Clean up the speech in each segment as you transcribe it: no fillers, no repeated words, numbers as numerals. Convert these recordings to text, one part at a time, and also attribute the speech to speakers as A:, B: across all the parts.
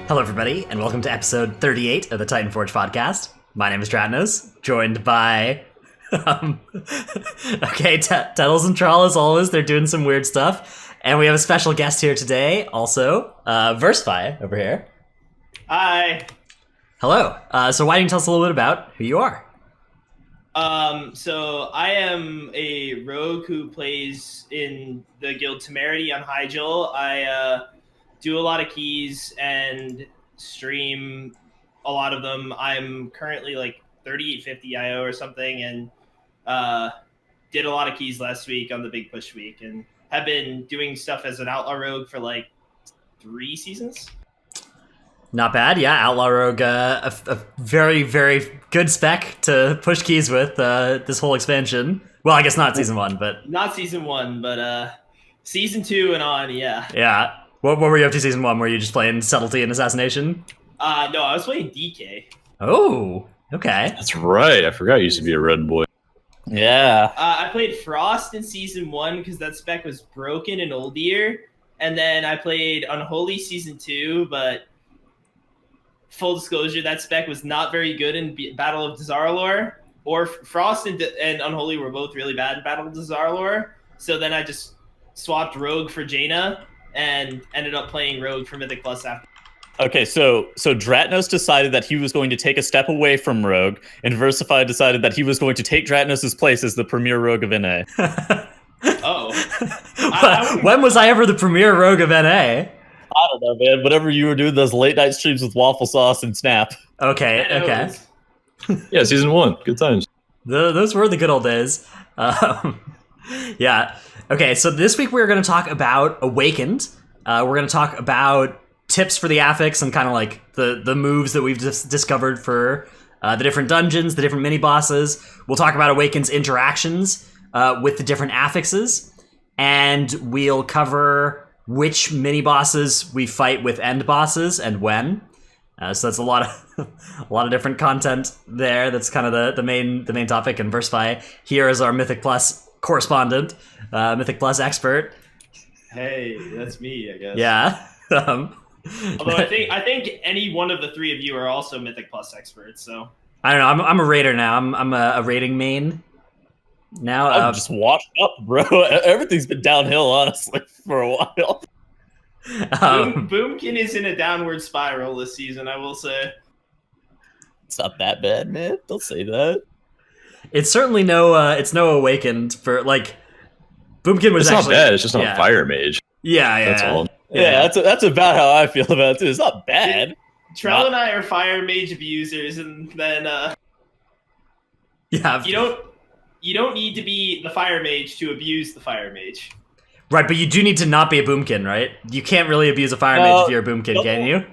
A: Hello, everybody, and welcome to episode 38 of the Titanforge podcast. My name is Dratnos, joined by... Tettles and Trawl, as always. They're doing some weird stuff. And we have a special guest here today, also, Versify, over here.
B: Hi.
A: Hello. So why don't you tell us a little bit about who you are?
B: So I am a rogue who plays in the guild Temerity on Hyjal. I do a lot of keys and stream a lot of them. I'm currently like 3850 IO or something, and did a lot of keys last week on the big push week, and have been doing stuff as an Outlaw rogue for like 3 seasons.
A: Not bad, yeah. Outlaw Rogue, a very, very good spec to push keys with this whole expansion. Well, I guess not season 1, but...
B: Not season 1, but season 2 and on, yeah.
A: Yeah. What were you up to season 1? Were you just playing Subtlety and Assassination?
B: No, I was playing DK.
A: Oh, okay.
C: That's right. I forgot you used to be a red boy.
A: Yeah.
B: I played Frost in season 1 because that spec was broken in Old Year. And then I played Unholy season 2, but... Full disclosure, that spec was not very good in Battle of Dazar'alor. Or Frost and Unholy were both really bad in Battle of Dazar'alor. So then I just swapped Rogue for Jaina and ended up playing Rogue for Mythic Plus after.
D: Okay, so Dratnos decided that he was going to take a step away from Rogue, and Versify decided that he was going to take Dratnos' place as the premier Rogue of NA.
B: Oh.
A: When was I ever the premier Rogue of NA?
D: I don't know, man. Whatever you were doing those late night streams with waffle sauce and Snap.
A: Okay.
C: Yeah, season 1. Good times.
A: Those were the good old days. Yeah. Okay, so this week we're going to talk about Awakened. We're going to talk about tips for the affix and kind of like the moves that we've just discovered for the different dungeons, the different mini-bosses. We'll talk about Awakened's interactions with the different affixes. And we'll cover which mini-bosses we fight with end bosses and when. So that's a lot of different content there. That's kind of the main topic. And Versify here is our Mythic Plus correspondent, Mythic Plus expert.
B: Hey, that's me, I guess.
A: Yeah.
B: Although I think any one of the 3 of you are also Mythic Plus experts. So
A: I don't know. I'm a raider now. I'm a raiding main now.
D: I'm just washed up, bro. Everything's been downhill, honestly, for a while.
B: Boomkin is in a downward spiral this season, I will say.
D: It's not that bad, man. Don't say that.
A: It's certainly it's no Awakened for like. Boomkin was
C: It's
A: actually
C: not bad. It's just not Fire Mage.
A: Yeah.
C: That's all.
D: Yeah, that's about how I feel about it too. It's not bad.
B: Trell and I are Fire Mage abusers, and then
A: yeah,
B: you don't need to be the Fire Mage to abuse the Fire Mage.
A: Right, but you do need to not be a Boomkin, right? You can't really abuse a Fire Mage if you're a Boomkin, can you?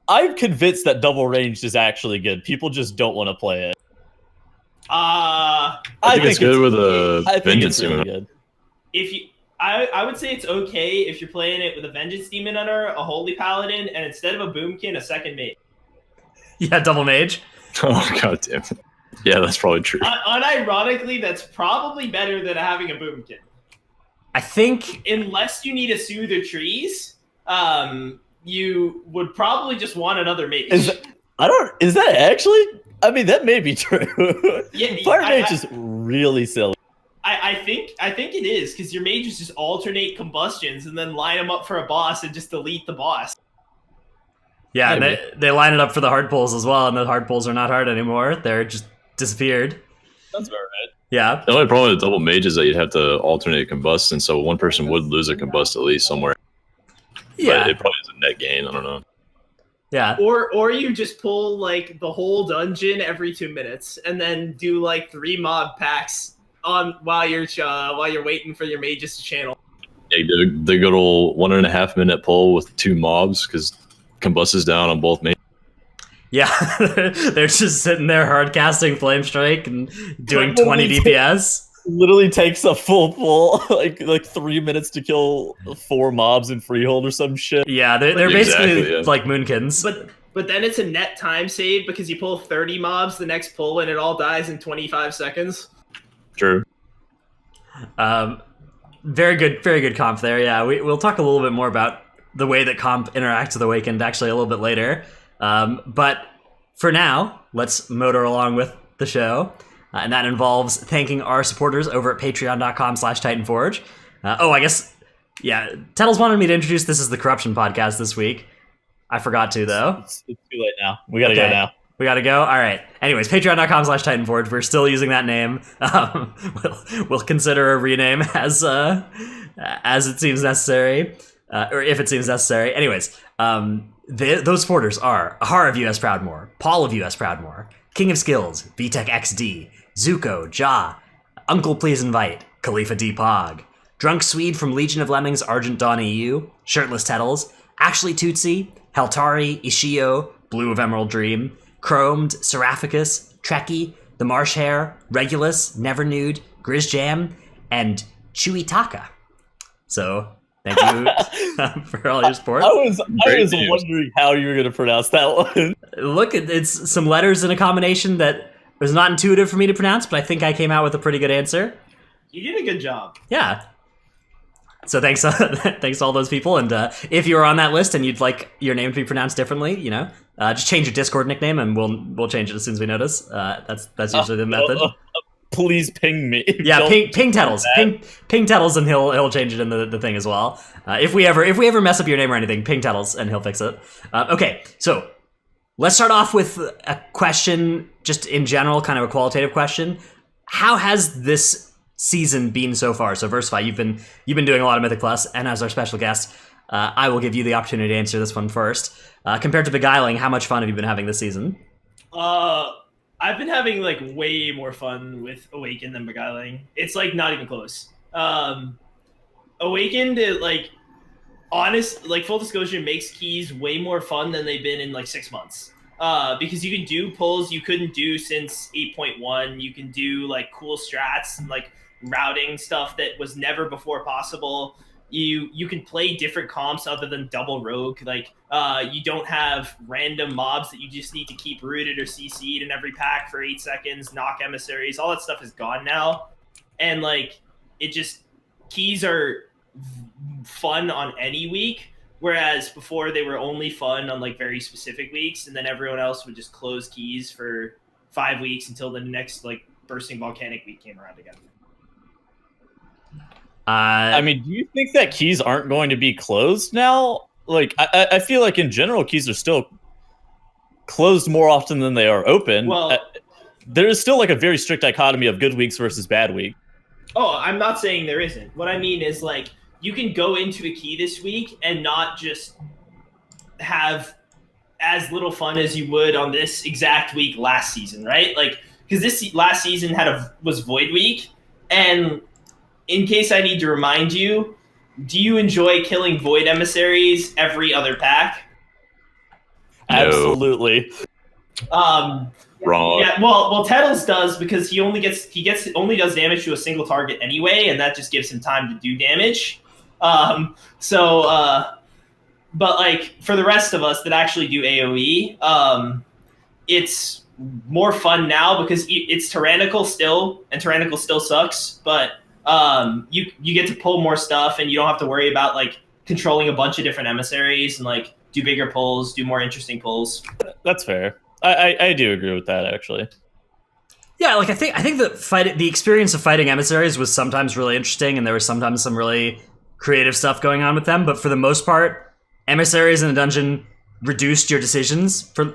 D: I'm convinced that double ranged is actually good. People just don't want to play it.
C: I think it's good with a Vengeance Demon.
D: Good.
B: I would say it's okay if you're playing it with a Vengeance Demon Hunter, a Holy Paladin, and instead of a Boomkin, a second Mage.
A: Yeah, double Mage.
C: Oh, god damn it. Yeah, that's probably true.
B: Unironically, that's probably better than having a Boomkin.
A: I think...
B: Unless you need to soothe trees, you would probably just want another Mage.
D: Is that actually? I mean, that may be true.
B: Yeah,
D: Fire Mage is really silly.
B: I think it is, because your mages just alternate combustions and then line them up for a boss and just delete the boss.
A: Yeah, and they line it up for the hard pulls as well, and the hard pulls are not hard anymore. They're just disappeared.
D: That's about right.
A: Yeah.
C: The only problem with double mage is that you'd have to alternate combust, and so one person would lose a combust at least somewhere.
A: Yeah.
C: But it probably is a net gain. I don't know.
A: Yeah.
B: Or you just pull like the whole dungeon every 2 minutes and then do like 3 mob packs on while you're waiting for your mages to channel.
C: Yeah, you did the good old 1.5 minute pull with 2 mobs because combust is down on both mages.
A: Yeah, they're just sitting there hard casting Flame Strike and doing 20 DPS.
D: Literally takes a full pull, like 3 minutes to kill 4 mobs in Freehold or some shit.
A: Yeah, they're basically like Moonkins.
B: But then it's a net time save because you pull 30 mobs the next pull and it all dies in 25 seconds.
C: True.
A: Very good conf there. Yeah, we'll talk a little bit more about the way that comp interacts with Awakened actually a little bit later. But for now, let's motor along with the show. And that involves thanking our supporters over at patreon.com/Titanforge. I guess, yeah, Tettles wanted me to introduce this as the Corruption Podcast this week. I forgot to, though.
D: It's too late now. We gotta go now.
A: We gotta go? All right. Anyways, patreon.com/Titanforge. We're still using that name. We'll consider a rename as it seems necessary, or if it seems necessary. Anyways, those supporters are Ahar of US Proudmoore, Paul of US Proudmoore, King of Skills, VTech XD, Zuko, Ja, Uncle Please Invite, Khalifa D. Pog, Drunk Swede from Legion of Lemmings, Argent Dawn EU, Shirtless Tettles, Ashley Tootsie, Heltari, Ishio, Blue of Emerald Dream, Chromed, Seraphicus, Trekkie, The Marsh Hare, Regulus, Never Nude, Grizz Jam, and Chewy Taka. So, thank you for all your support.
D: I was wondering how you were going to pronounce that one.
A: Look, it's some letters in a combination that was not intuitive for me to pronounce, but I think I came out with a pretty good answer.
B: You did a good job.
A: Yeah. So thanks to all those people, and if you're on that list and you'd like your name to be pronounced differently, just change your Discord nickname, and we'll change it as soon as we notice. That's usually the method.
D: Please ping me.
A: Yeah, ping Tettles, ping Tettles, and he'll change it in the thing as well. If we ever mess up your name or anything, ping Tettles, and he'll fix it. Okay, so let's start off with a question, just in general, kind of a qualitative question. How has this season been so far? So Versify, you've been doing a lot of Mythic Plus, and as our special guest, I will give you the opportunity to answer this one first. Compared to Beguiling, how much fun have you been having this season?
B: I've been having like way more fun with Awakened than Beguiling. It's like not even close. Awakened, full disclosure, makes keys way more fun than they've been in like 6 months. Because you can do pulls you couldn't do since 8.1. You can do like cool strats and like routing stuff that was never before possible. You can play different comps other than double rogue. You don't have random mobs that you just need to keep rooted or CC'd in every pack for 8 seconds, knock emissaries. All that stuff is gone now. And keys are fun on any week. Whereas before they were only fun on like very specific weeks, and then everyone else would just close keys for 5 weeks until the next like bursting volcanic week came around again.
D: Do you think that keys aren't going to be closed now? I feel like in general keys are still closed more often than they are open.
B: Well,
D: there is still like a very strict dichotomy of good weeks versus bad week.
B: Oh, I'm not saying there isn't. What I mean is you can go into a key this week and not just have as little fun as you would on this exact week last season, right? Because this last season was Void Week, and in case I need to remind you, do you enjoy killing Void emissaries every other pack?
C: No.
D: Absolutely.
C: Wrong.
B: Yeah, well, Tettles does, because he only does damage to a single target anyway, and that just gives him time to do damage. But for the rest of us that actually do AoE, it's more fun now because it's tyrannical still, and tyrannical still sucks, but you get to pull more stuff, and you don't have to worry about controlling a bunch of different emissaries and do bigger pulls, do more interesting pulls.
D: That's fair. I do agree with that, actually.
A: Yeah, I think the experience of fighting emissaries was sometimes really interesting, and there was sometimes some really creative stuff going on with them. But for the most part, emissaries in a dungeon reduced your decisions. For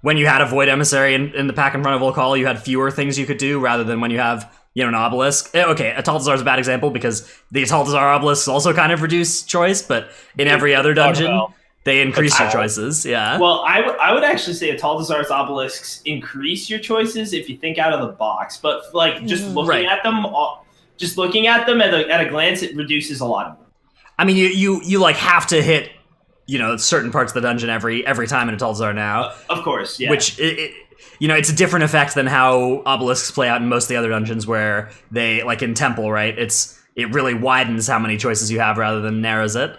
A: when you had a void emissary in the pack in front of Volcall, you had fewer things you could do rather than when you have an obelisk. Okay, Atal'Dazar is a bad example because the Atal'Dazar obelisks also kind of reduce choice, but in every other dungeon, they increase your choices. Yeah.
B: Well, I would actually say Atal'Dazar's obelisks increase your choices if you think out of the box, but just looking at them, at a glance, it reduces a lot of them.
A: I mean, you have to hit certain parts of the dungeon every time in Atal'Dazar now.
B: Of course, yeah.
A: Which it's a different effect than how obelisks play out in most of the other dungeons, where they in Temple, right? It really widens how many choices you have rather than narrows it.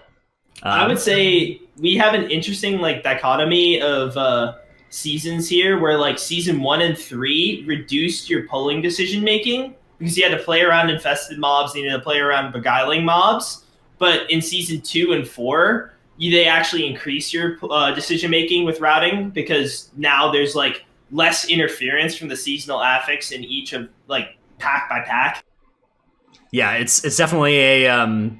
B: I would say we have an interesting dichotomy of seasons here, where season 1 and 3 reduced your pulling decision making because you had to play around infested mobs, and you had to play around beguiling mobs. But in season 2 and 4, they actually increase your decision making with routing, because now there's like less interference from the seasonal affix in each of like pack by pack.
A: Yeah, it's definitely a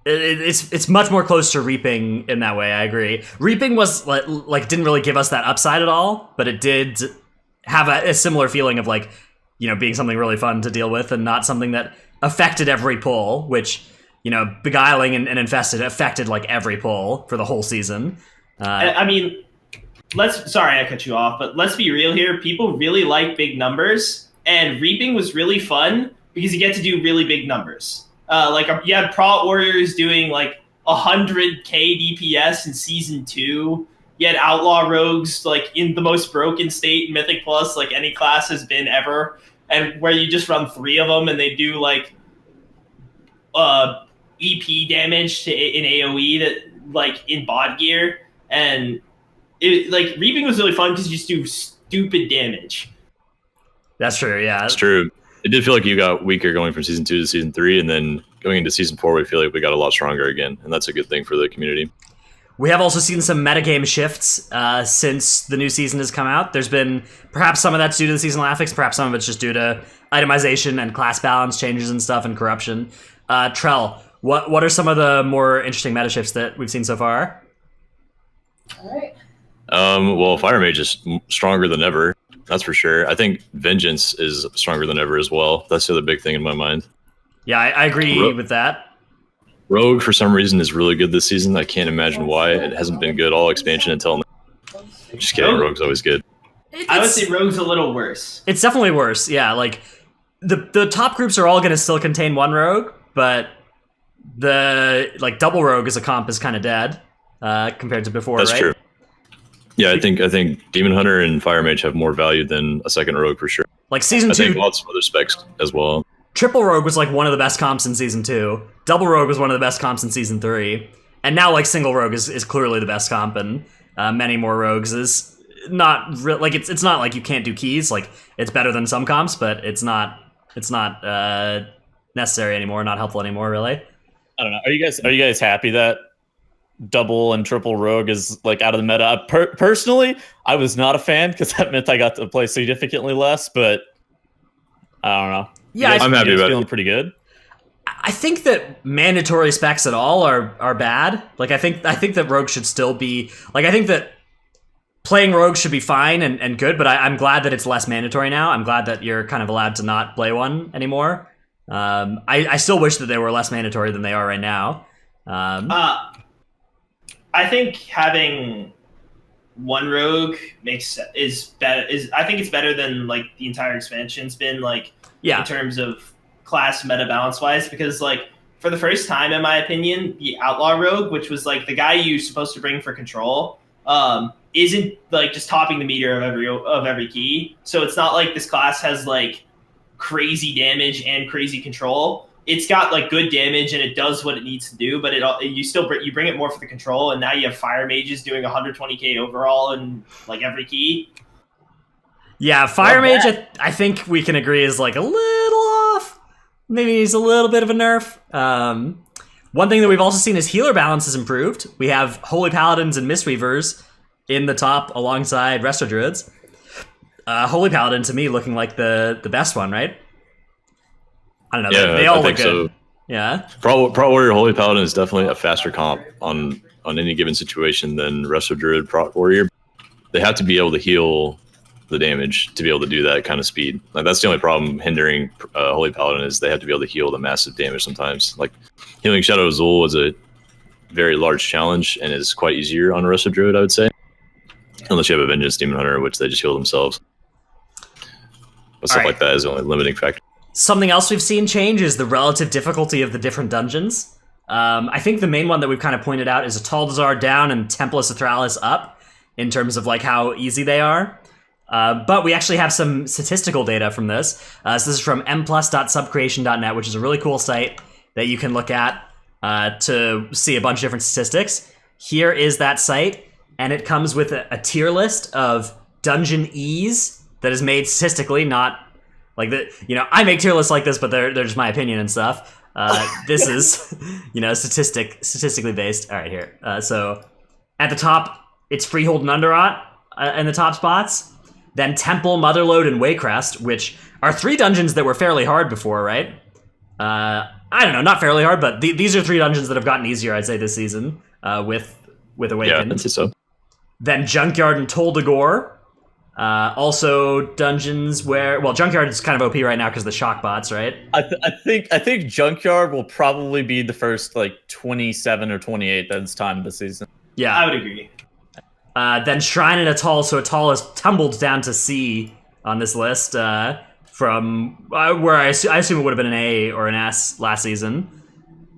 A: it's much more close to reaping in that way. I agree. Reaping was like didn't really give us that upside at all, but it did have a similar feeling of like, you know, being something really fun to deal with and not something that affected every pull, which, you know, Beguiling and Infested affected like every pull for the whole season.
B: I mean, sorry I cut you off, but let's be real here. People really like big numbers, and Reaping was really fun because you get to do really big numbers. Like you had Prot Warriors doing like 100k DPS in Season 2. You had Outlaw Rogues like in the most broken state in Mythic Plus like any class has been ever, and where you just run 3 of them and they do like EP damage in AoE that like in bot gear, and it like Reaping was really fun because you just do stupid damage.
A: That's true. Yeah,
C: that's true. It did feel like you got weaker going from Season 2 to Season 3, and then going into Season 4, we feel like we got a lot stronger again, and that's a good thing for the community.
A: We have also seen some metagame shifts since the new season has come out. There's been perhaps some of that's due to the seasonal affix, perhaps some of it's just due to itemization and class balance changes and stuff and corruption. Trell, what are some of the more interesting meta shifts that we've seen so far?
E: All right.
C: Well, Fire Mage is stronger than ever. That's for sure. I think Vengeance is stronger than ever as well. That's the other big thing in my mind.
A: Yeah, I agree with that.
C: Rogue, for some reason, is really good this season. I can't imagine why. It hasn't been good all expansion until now. Just kidding, Rogue's always good.
B: I would say Rogue's a little worse.
A: It's definitely worse, yeah. Like, the top groups are all going to still contain one Rogue, but the, like, double Rogue as a comp is kind of dead compared to before,
C: That's
A: right?
C: true. Yeah, I think Demon Hunter and Fire Mage have more value than a second Rogue for sure.
A: Like Season 2...
C: I think lots of other specs as well.
A: Triple Rogue was like one of the best comps in Season 2. Double Rogue was one of the best comps in Season 3. And now like Single Rogue is clearly the best comp, and many more Rogues is not... like it's not like you can't do keys. Like, it's better than some comps, but it's not necessary anymore, not helpful anymore, really.
D: I don't know. Are you guys happy that double and triple Rogue is like out of the meta? Personally, I was not a fan because that meant I got to play significantly less, but I don't know.
A: Yeah,
C: I'm happy about it.
D: Feeling pretty good.
A: I think that mandatory specs at all are bad. Like, I think that Rogue should still be... like, I think that playing Rogue should be fine and good, but I'm glad that it's less mandatory now. I'm glad that you're kind of allowed to not play one anymore. I still wish that they were less mandatory than they are right now.
B: I think having one Rogue is better. I think it's better than like the entire expansion's been like. Yeah. In terms of class meta balance wise, because like for the first time, in my opinion, the Outlaw Rogue, which was like the guy you're supposed to bring for control, isn't like just topping the meter of every key. So it's not like this class has like crazy damage and crazy control. It's got like good damage and it does what it needs to do, but you bring it more for the control, and now you have Fire Mages doing 120k overall in like every key.
A: Yeah, Fire Mage, I think we can agree is like a little off. Maybe he's a little bit of a nerf. One thing that we've also seen is healer balance has improved. We have Holy Paladins and Mistweavers in the top alongside Resto Druids. Holy Paladin, to me, looking like the best one, right? I don't know.
C: Yeah,
A: they all
C: I
A: look
C: think
A: good.
C: so.
A: Yeah.
C: Pro Warrior Holy Paladin is definitely a faster comp on any given situation than Resto Druid Pro Warrior. They have to be able to heal the damage to be able to do that kind of speed. Like, that's the only problem hindering Holy Paladin, is they have to be able to heal the massive damage sometimes. Like, healing Shadow Azul was a very large challenge and is quite easier on Resto Druid, I would say. Unless you have a Vengeance Demon Hunter, which they just heal themselves. But stuff like that is the only limiting factor.
A: Something else we've seen change is the relative difficulty of the different dungeons. I think the main one that we've kind of pointed out is Ataldazar down and Templus Athralis up in terms of like how easy they are. But we actually have some statistical data from this. So this is from mplus.subcreation.net, which is a really cool site that you can look at to see a bunch of different statistics. Here is that site, and it comes with a tier list of dungeon ease that is made statistically, not like the, you know, I make tier lists like this, but they're just my opinion and stuff. This is, statistically based. All right, here. So at the top, it's Freehold and Underrot in the top spots. Then Temple, Motherlode, and Waycrest, which are 3 dungeons that were fairly hard before, right? I don't know, not fairly hard, but these are 3 dungeons that have gotten easier, I'd say, this season with Awakened.
C: Yeah, I'd say so.
A: Then Junkyard and Tol de Gore. Also dungeons where, well, Junkyard is kind of OP right now because of the shock bots, right?
D: I think Junkyard will probably be the first 27 or 28 that's time this season.
A: Yeah,
B: I would agree.
A: Then Shrine and Atoll. So Atoll has tumbled down to C on this list from where I assume it would have been an A or an S last season.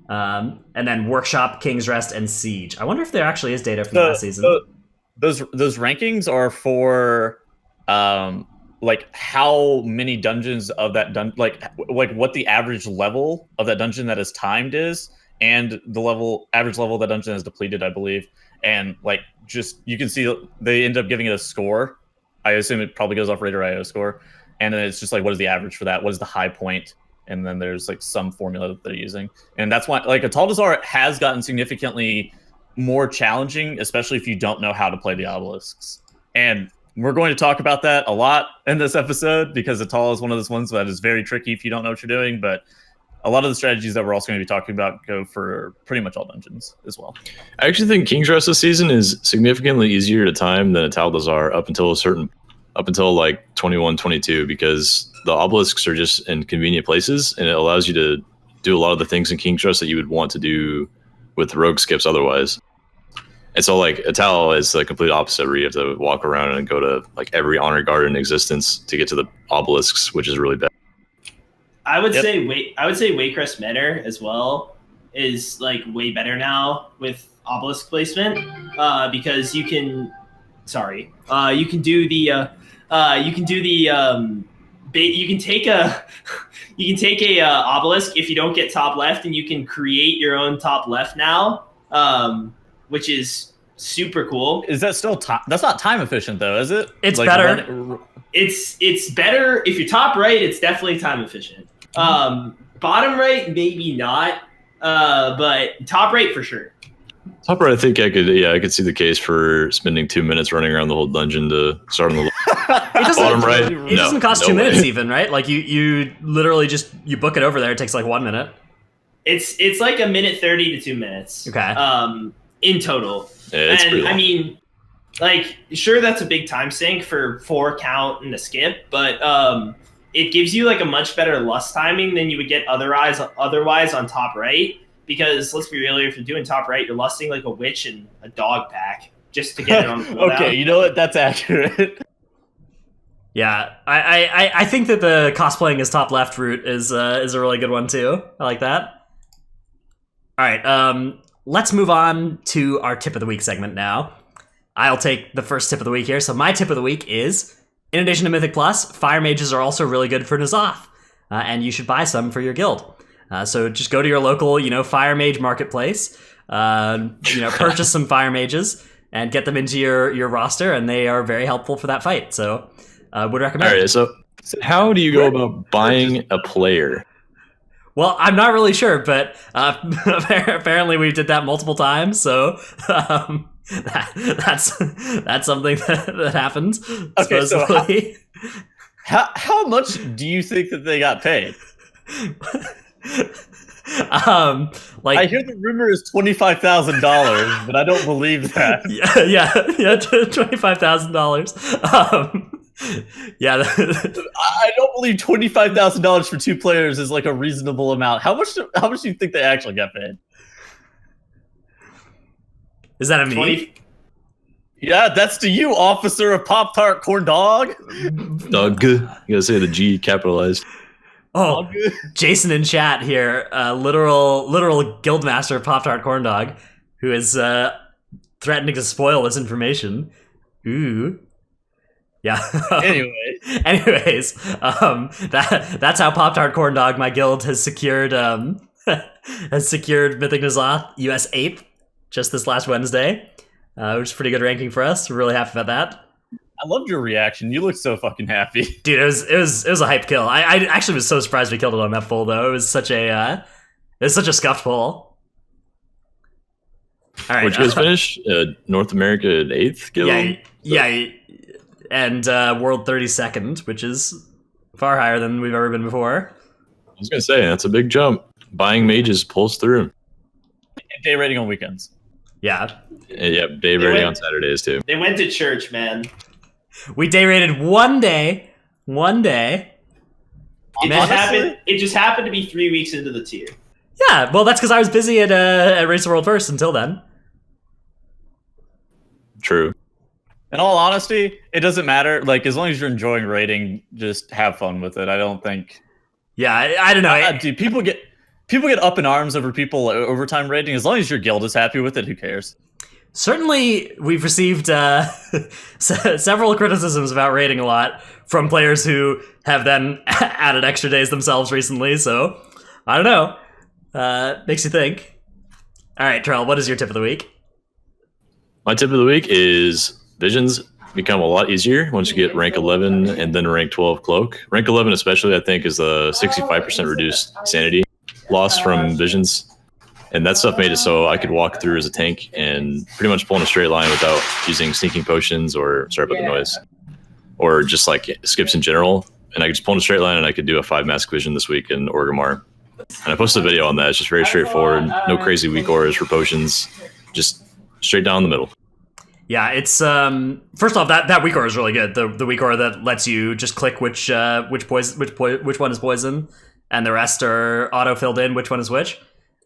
A: And then Workshop, King's Rest, and Siege. I wonder if there actually is data from last season.
D: Those rankings are for how many dungeons of that like what the average level of that dungeon that is timed is, and the average level of that dungeon is depleted, I believe. And just you can see they end up giving it a score. I assume it probably goes off RaiderIO score, and then it's just what is the average for that? What is the high point? And then there's some formula that they're using, and that's why Ataldazar has gotten significantly more challenging, especially if you don't know how to play the obelisks. And we're going to talk about that a lot in this episode because Atoll is one of those ones that is very tricky if you don't know what you're doing. But a lot of the strategies that we're also going to be talking about go for pretty much all dungeons as well.
C: I actually think King's Rest this season is significantly easier to time than Ataldazar up until 21, 22, because the obelisks are just in convenient places, and it allows you to do a lot of the things in King's Rest that you would want to do with rogue skips otherwise. And so Atal is the complete opposite, where you have to walk around and go to every honor guard in existence to get to the obelisks, which is really bad.
B: I would say Waycrest Manor as well is way better now with obelisk placement because you can take a obelisk if you don't get top left, and you can create your own top left now, which is super cool.
D: Is that still time? That's not time efficient though, is it?
A: It's better.
B: It's better if you're top right. It's definitely time efficient. Bottom right, maybe not, but top right for sure.
C: Top right, I think I could see the case for spending 2 minutes running around the whole dungeon to start on the bottom right.
A: It doesn't cost 2 minutes even, right? You literally just book it over there. It takes 1 minute.
B: It's a minute 30 to 2 minutes.
A: Okay.
B: In total.
C: Yeah, it's pretty long.
B: I mean, sure, that's a big time sink for 4 count and a skip, but it gives you a much better lust timing than you would get otherwise on top right. Because let's be real, if you're doing top right, you're lusting like a witch and a dog pack just to get it on the cooldown.
D: Okay, you know what? That's accurate.
A: Yeah, I think that the cosplaying as top left route is a really good one too. I like that. All right, let's move on to our tip of the week segment now. I'll take the first tip of the week here. So my tip of the week is, in addition to Mythic Plus, Fire Mages are also really good for N'Zoth, and you should buy some for your guild. So just go to your local, Fire Mage marketplace, purchase some Fire Mages and get them into your roster, and they are very helpful for that fight. So would recommend.
C: All right, so how do you go about buying a player?
A: Well, I'm not really sure, but apparently we did that multiple times. So that's something that happened.
D: Okay,
A: supposedly.
D: So how much do you think that they got paid?
A: I
D: hear the rumor is $25,000, but I don't believe that.
A: Yeah, $25,000. Yeah,
D: I don't believe $25,000 for 2 players is a reasonable amount. How much do you think they actually got paid?
A: Is that a me?
D: Yeah, that's to you, officer of Pop-Tart Corn Dog.
C: Dog. You gotta say the G capitalized.
A: Oh, Jason in chat here, literal guildmaster of Pop-Tart Corn Dog, who is threatening to spoil this information. Ooh. Yeah. Anyways, that's how Pop-Tart Corn Dog, my guild, has secured Mythic N'Zoth US 8th just this last Wednesday, which is a pretty good ranking for us. We're really happy about that.
D: I loved your reaction. You looked so fucking happy.
A: Dude, it was a hype kill. I actually was so surprised we killed it on that full though. It was such a It's such a scuffed poll. All right.
C: Where'd you guys finish? North America at 8th guild?
A: Yeah, and World 32nd, which is far higher than we've ever been before.
C: I was going to say, that's a big jump. Buying mages pulls through.
D: Day rating on weekends.
A: Yeah.
C: Yeah, day rating on Saturdays, too.
B: They went to church, man.
A: We day rated one day.
B: It just happened to be 3 weeks into the tier.
A: Yeah, well, that's because I was busy at Race the World First until then.
C: True.
D: In all honesty, it doesn't matter. Like, as long as you're enjoying raiding, just have fun with it. I don't think.
A: Yeah, I don't know.
D: Dude, people get up in arms over people overtime raiding. As long as your guild is happy with it, who cares?
A: Certainly, we've received several criticisms about raiding a lot from players who have then added extra days themselves recently. So, I don't know. Makes you think. All right, Trell, what is your tip of the week?
C: My tip of the week is visions become a lot easier once you get rank 11 and then rank 12 cloak. Rank 11 especially, I think, is a 65% reduced sanity loss from visions. And that stuff made it so I could walk through as a tank and pretty much pull in a straight line without using sneaking potions or, sorry about the noise, or just like skips in general. And I could just pull in a straight line and I could do a 5 mask vision this week in Orgrimmar. And I posted a video on that. It's just very straightforward. No crazy weak auras for potions. Just straight down the middle.
A: Yeah, it's first off that weak aura is really good. The weak aura that lets you just click which one is poison, and the rest are auto filled in which one is which.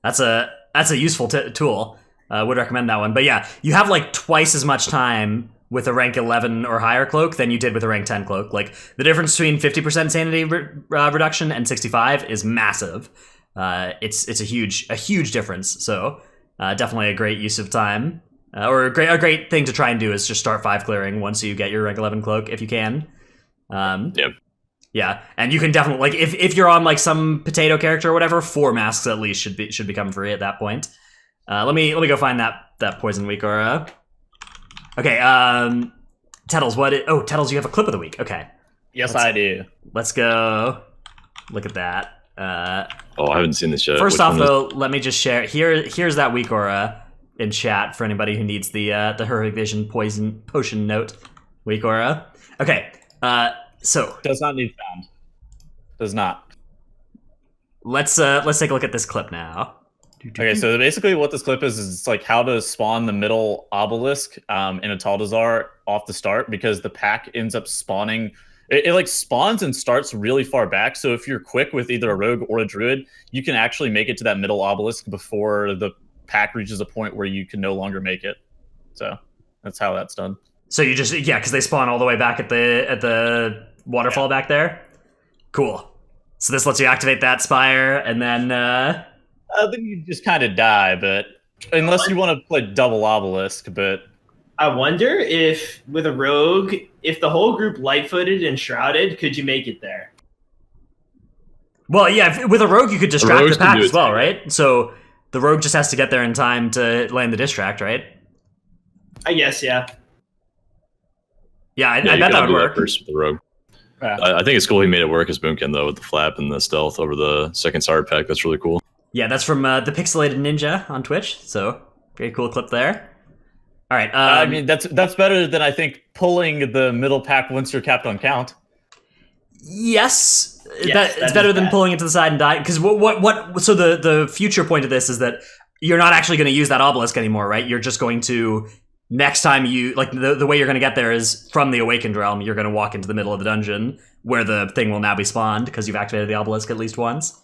A: That's a useful tool. Would recommend that one. But yeah, you have like twice as much time with a rank 11 or higher cloak than you did with a rank 10 cloak. Like the difference between 50% sanity reduction and 65 is massive. It's a huge difference. So definitely a great use of time. Or a great thing to try and do is just start 5 clearing once you get your rank 11 cloak if you can.
C: Yep.
A: Yeah, and you can definitely like if you're on like some potato character or whatever, 4 masks at least should become free at that point. Let me go find that poison week aura. Okay, Tettles, Tettles, you have a clip of the week. Okay.
D: Yes, I do.
A: Let's go. Look at that.
C: I haven't seen this yet.
A: First off, though, let me just share. Here's that week aura in chat for anybody who needs the Heroic Vision poison potion note week aura. Okay. So
D: does not need found. Does not.
A: Let's take a look at this clip now.
D: Okay, so basically what this clip is it's like how to spawn the middle obelisk in a Taldazar off the start, because the pack ends up spawning. It like spawns and starts really far back. So if you're quick with either a rogue or a druid, you can actually make it to that middle obelisk before the pack reaches a point where you can no longer make it. So that's how that's done.
A: So you just because they spawn all the way back at the waterfall back there. Cool. So this lets you activate that spire, and then
D: you just kind of die, but unless you want to play double obelisk. But
B: I wonder if with a rogue, if the whole group light-footed and shrouded, could you make it there?
A: Well, yeah, with a rogue you could distract the pack as well, right? So the rogue just has to get there in time to land the distract, right?
B: I guess, yeah.
A: Yeah, I bet that would work.
C: First with the rogue. I think it's cool he made it work as Boomkin, though, with the flap and the stealth over the second Sard pack. That's really cool.
A: Yeah, that's from the Pixelated Ninja on Twitch, so very cool clip there. All right.
D: I mean, that's better than, I think, pulling the middle pack once you're capped on count.
A: Yes, it's better than pulling it to the side and dying. Because so the future point of this is that you're not actually going to use that obelisk anymore, right? You're just going to... Next time you, like, the way you're going to get there is from the Awakened Realm. You're going to walk into the middle of the dungeon where the thing will now be spawned because you've activated the obelisk at least once.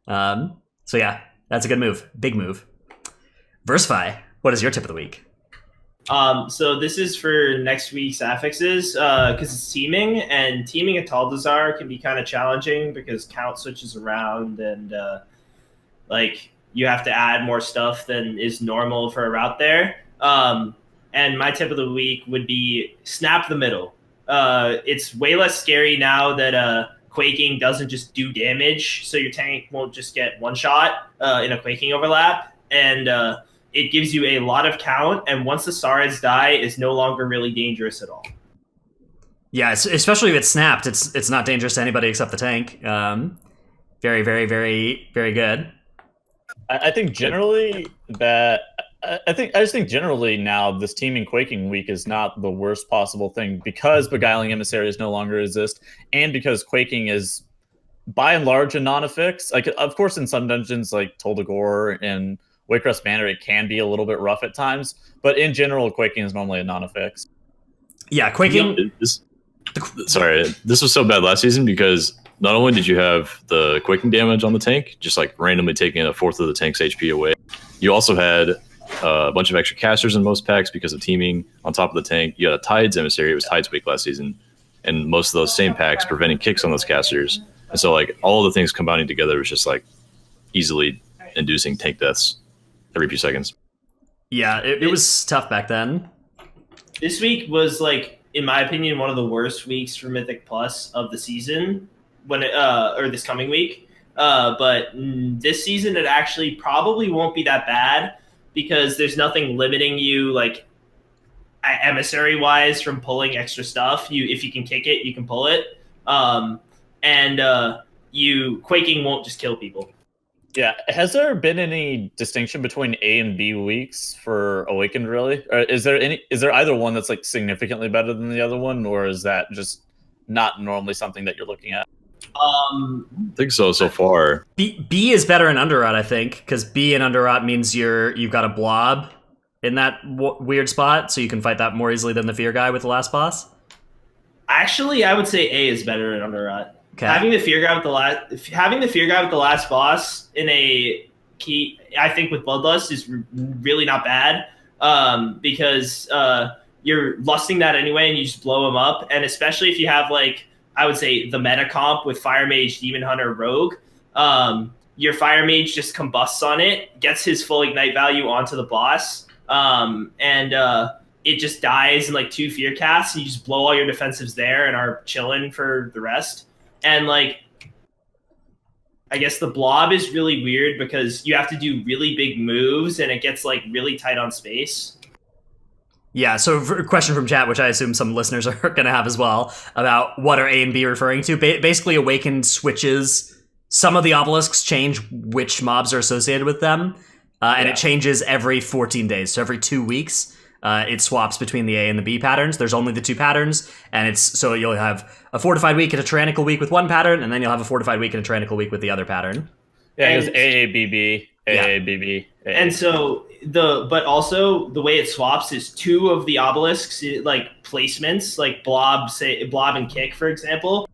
A: So yeah, that's a good move. Big move. Versify, what is your tip of the week?
B: So this is for next week's affixes because it's teaming, and teaming at Taldazar can be kind of challenging because count switches around and like you have to add more stuff than is normal for a route there. And my tip of the week would be snap the middle. It's way less scary now that quaking doesn't just do damage, so your tank won't just get one shot in a quaking overlap, and it gives you a lot of count, and once the Sards die, is no longer really dangerous at all.
A: Yeah, especially if it's snapped, it's not dangerous to anybody except the tank. Very, very, very, very good.
D: I think generally that I just think generally now this teaming Quaking week is not the worst possible thing because Beguiling Emissaries no longer exist, and because Quaking is by and large a non-affix. Like, of course, in some dungeons like Toldagor and Wakerust Manor, it can be a little bit rough at times, but in general, Quaking is normally a non-affix.
A: Yeah, Quaking.
C: Sorry, this was so bad last season because not only did you have the Quaking damage on the tank, just like randomly taking a fourth of the tank's HP away, you also had a bunch of extra casters in most packs because of teaming on top of the tank. You had a Tides Emissary. It was Tides Week last season, and most of those same packs preventing kicks on those casters. And so, like, all the things combining together was just like easily inducing tank deaths every few seconds.
A: Yeah, it was tough back then.
B: This week was, like, in my opinion, one of the worst weeks for Mythic Plus of the season, or this coming week. But this season, it actually probably won't be that bad because there's nothing limiting you, like, emissary-wise from pulling extra stuff. If you can kick it, you can pull it. Quaking won't just kill people.
D: Yeah, has there been any distinction between A and B weeks for Awakened, really? Or is there either one that's like significantly better than the other one, or is that just not normally something that you're looking at?
C: I think so far.
A: B is better in Underrot, I think, because B in Underrot means you've got a blob in that weird spot, so you can fight that more easily than the Fear guy with the last boss.
B: Actually, I would say A is better in Underrot.
A: Okay.
B: Having the Fear guy with the last boss in a key, I think with Bloodlust is really not bad, because you're lusting that anyway, and you just blow him up. And especially if you have, like, I would say the meta comp with Fire Mage, Demon Hunter, Rogue, your Fire Mage just combusts on it, gets his full ignite value onto the boss, and it just dies in like 2 fear casts. And you just blow all your defensives there and are chilling for the rest. And, like, I guess the blob is really weird because you have to do really big moves and it gets, like, really tight on space.
A: Yeah, so a question from chat, which I assume some listeners are going to have as well, about what are A and B referring to. Basically, Awakened switches, some of the obelisks change which mobs are associated with them, and it changes every 14 days, so every 2 weeks. It swaps between the A and the B patterns. There's only the 2 patterns, and so you'll have a fortified week and a tyrannical week with one pattern, and then you'll have a fortified week and a tyrannical week with the other pattern.
D: Yeah, it goes AABB, AABB.
B: And so but also the way it swaps is 2 of the obelisks, like placements, like blob and kick, for example,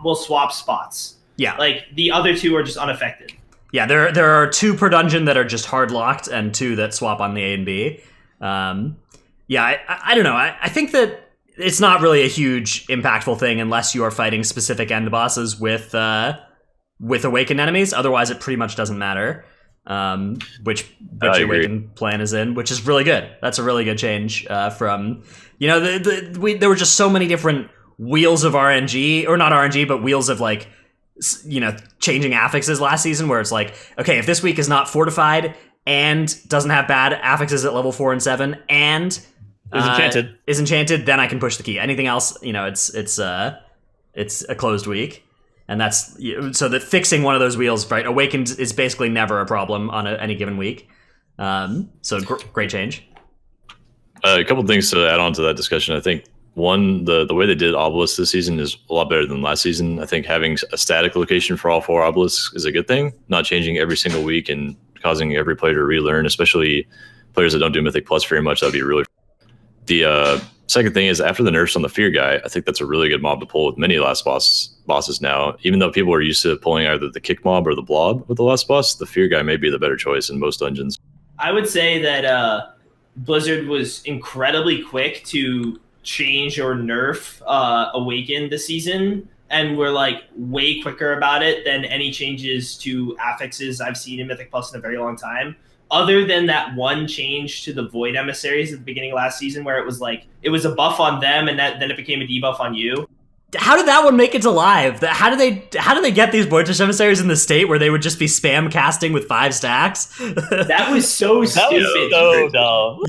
B: will swap spots.
A: Yeah,
B: like the other 2 are just unaffected.
A: Yeah, there are 2 per dungeon that are just hard locked, and 2 that swap on the A and B. I don't know. I think that it's not really a huge impactful thing unless you are fighting specific end bosses with Awakened enemies. Otherwise, it pretty much doesn't matter which Awakened plan is in, which is really good. That's a really good change from, there were just so many different wheels of RNG, or not RNG, but wheels of, like, changing affixes last season where it's like, okay, if this week is not fortified and doesn't have bad affixes at level 4 and 7 and is enchanted, then I can push the key. Anything else, it's a closed week. And that's so that fixing one of those wheels, right? Awakened is basically never a problem on any given week. So great change.
C: A couple things to add on to that discussion. I think one, the way they did obelisks this season is a lot better than last season. I think having a static location for all 4 obelisks is a good thing. Not changing every single week and causing every player to relearn, especially players that don't do Mythic Plus very much. That'd be really. The second thing is, after the nerfs on the Fear guy, I think that's a really good mob to pull with many last bosses now. Even though people are used to pulling either the kick mob or the blob with the last boss, the Fear guy may be the better choice in most dungeons.
B: I would say that Blizzard was incredibly quick to change or nerf Awakened this season, and we're, like, way quicker about it than any changes to affixes I've seen in Mythic Plus in a very long time. Other than that one change to the Void Emissaries at the beginning of last season where it was like, it was a buff on them and then it became a debuff on you.
A: How did that one make it to live? How do they get these Voidfish Emissaries in the state where they would just be spam casting with 5 stacks?
B: That was so stupid.
D: That was so dumb.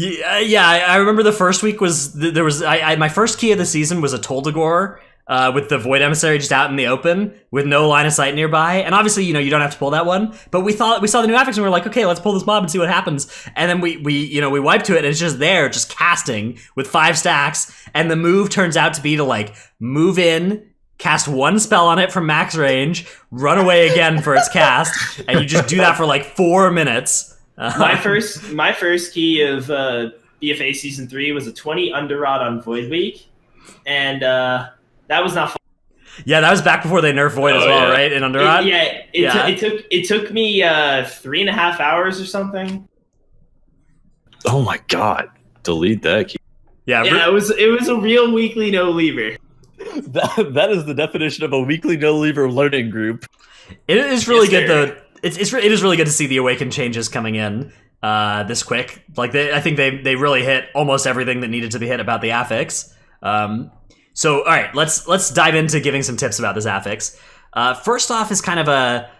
A: Yeah, I remember the first week was my first key of the season was a Toldagor with the Void Emissary just out in the open with no line of sight nearby. And obviously, you don't have to pull that one. But we saw the new affix and we were like, okay, let's pull this mob and see what happens. And then we wipe to it and it's just there, just casting with 5 stacks. And the move turns out to be to like move in, cast 1 spell on it from max range, run away again for its cast, and you just do that for like 4 minutes.
B: My first key of BFA Season 3 was a 20 Underrot on Void Week, and that was not fun.
A: Yeah, that was back before they nerfed Void as well, right? In Underrot?
B: It took me 3.5 hours or something.
C: Oh my god. Delete that key.
A: Yeah,
B: it was a real weekly no lever.
D: That is the definition of a weekly no lever learning group.
A: It is really good though. It is really good to see the Awakened changes coming in this quick. Like I think they really hit almost everything that needed to be hit about the affix. So all right, let's dive into giving some tips about this affix. First off is kind of a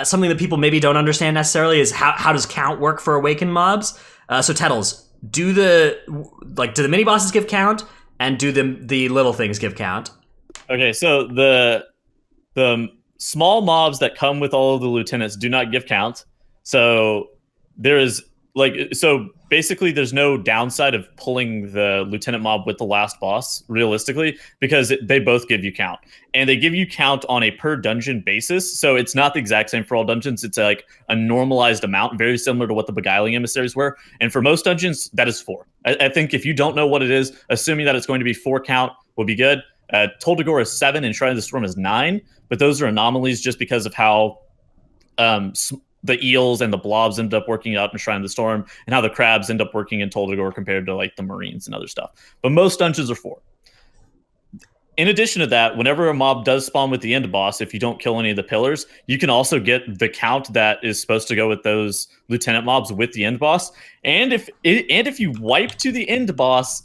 A: something that people maybe don't understand necessarily is how does count work for Awakened mobs? So Tettles, do the mini bosses give count? And do the little things give count? Okay,
D: so the small mobs that come with all of the lieutenants do not give count. So there is basically there's no downside of pulling the lieutenant mob with the last boss realistically because they both give you count, and they give you count on a per dungeon basis. So it's not the exact same for all dungeons. It's like a normalized amount, very similar to what the Beguiling Emissaries were. And for most dungeons, that is 4. I think if you don't know what it is, assuming that it's going to be 4 count will be good. Toldagor is 7 and Shrine of the Storm is 9, but those are anomalies just because of how the eels and the blobs end up working out in Shrine of the Storm, and how the crabs end up working in Toldagor compared to like the Marines and other stuff. But most dungeons are 4. In addition to that, whenever a mob does spawn with the end boss, if you don't kill any of the pillars, you can also get the count that is supposed to go with those lieutenant mobs with the end boss. And if you wipe to the end boss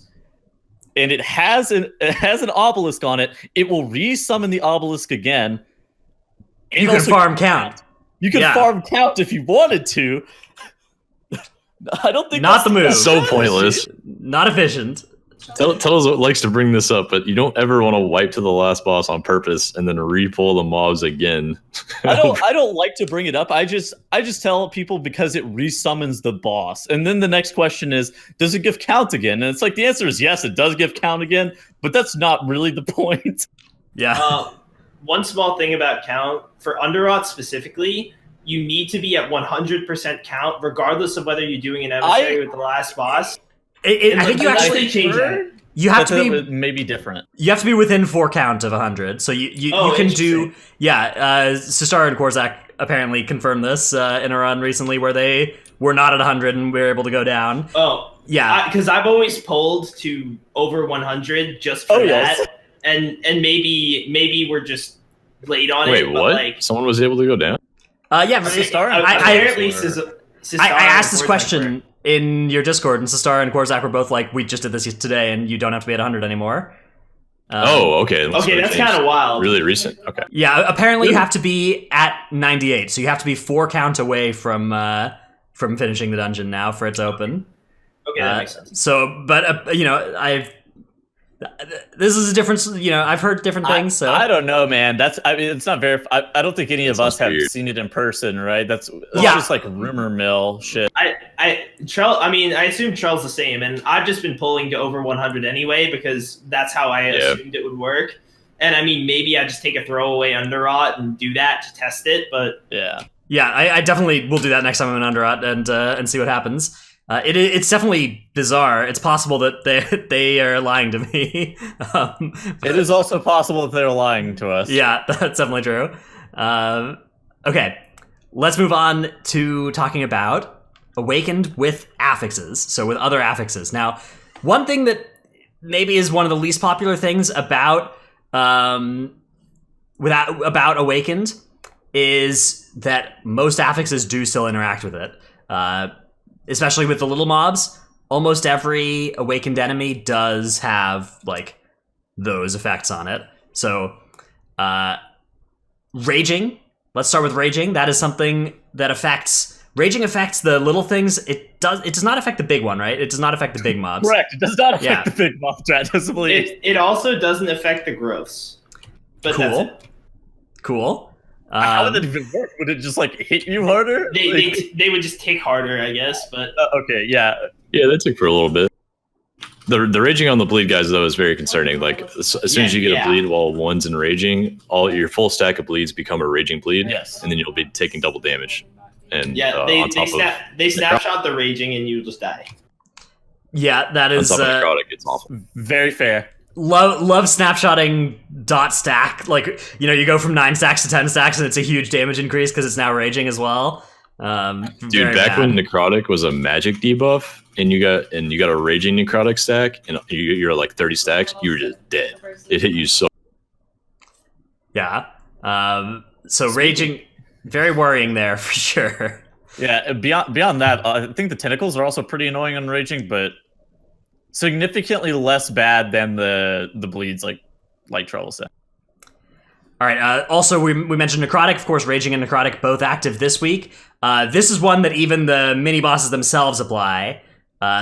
D: and it has an obelisk on it, it will re-summon the obelisk again.
A: You can farm count.
D: You can farm count if you wanted to. I don't think
A: not the move.
C: So pointless.
A: Not efficient.
C: Tell us what likes to bring this up, but you don't ever want to wipe to the last boss on purpose and then re-pull the mobs again.
D: I don't like to bring it up. I just tell people because it resummons the boss. And then the next question is, does it give count again? And it's like the answer is yes, it does give count again, but that's not really the point.
A: Yeah.
B: One small thing about count, for Underrot specifically, you need to be at 100% count, regardless of whether you're doing an emissary with the last boss.
A: I think you actually
B: change that.
A: You have to be
D: maybe different.
A: You have to be within 4 count of 100. So you can do Sistar and Korzak apparently confirmed this in a run recently where they were not at 100 and we were able to go down.
B: Oh yeah, because I've always pulled to over 100 just for that. Yes. And maybe we're just late on it.
C: Wait, what?
B: Like,
C: someone was able to go down?
A: Yeah,
B: Sistar.
A: I asked this question in your Discord, and Sistar and Korzak were both like, "We just did this today, and you don't have to be at 100 anymore."
C: Okay.
B: Okay, that's kind of wild.
C: Really recent. Okay.
A: Yeah, apparently you have to be at 98, so you have to be 4 count away from finishing the dungeon now for it to open.
B: Okay, that makes sense.
A: So, but this is a different, I've heard different things. So
D: I don't know, man. It's not very. I don't think any of us have seen it in person, right? That's just like rumor mill shit.
B: I assume Charles the same, and I've just been pulling to over 100 anyway because that's how I assumed it would work. And I mean, maybe I just take a throwaway Underrot and do that to test it, but
A: yeah, I definitely will do that next time I'm in Underrot and see what happens. It's definitely bizarre. It's possible that they are lying to me.
D: It is also possible that they're lying to us.
A: Yeah, that's definitely true. Okay, let's move on to talking about Awakened with affixes. So with other affixes. Now, one thing that maybe is one of the least popular things about Awakened is that most affixes do still interact with it. Especially with the little mobs, almost every Awakened enemy does have, like, those effects on it. So, Raging. Let's start with Raging. That is something that affects Raging affects the little things. It does not affect the big one, right? It does not affect the big mobs.
D: Correct. It does not affect
A: Yeah.
D: the big mob strategically.
B: It also doesn't affect the growths. But
A: Cool.
B: that's it.
A: Cool.
D: How would that even work? Would it just like hit you harder?
B: They would just tick harder, I guess. But
D: Okay, yeah.
C: Yeah, that took for a little bit. The raging on the bleed guys though is very concerning. Like as soon as you get a bleed while one's in raging, all your full stack of bleeds become a raging bleed,
D: Yes.
C: and then you'll be taking double damage. And
B: yeah, they snapshot the raging and you just die.
A: Yeah, that is
C: on top of necrotic, it's awful.
D: Very fair.
A: love snapshotting dot stack. Like, you know, you go from 9 stacks to 10 stacks, and it's a huge damage increase because it's now raging as well.
C: Dude, back when necrotic was a magic debuff, and you got a raging necrotic stack, and you're like 30 stacks, you were just dead. It hit you so.
A: Yeah. So raging, very worrying there for sure.
D: Yeah. Beyond that, I think the tentacles are also pretty annoying on raging, but significantly less bad than the bleeds, like Trouble said.
A: All right. Also, we mentioned necrotic. Of course, raging and necrotic both active this week. This is one that even the mini bosses themselves apply.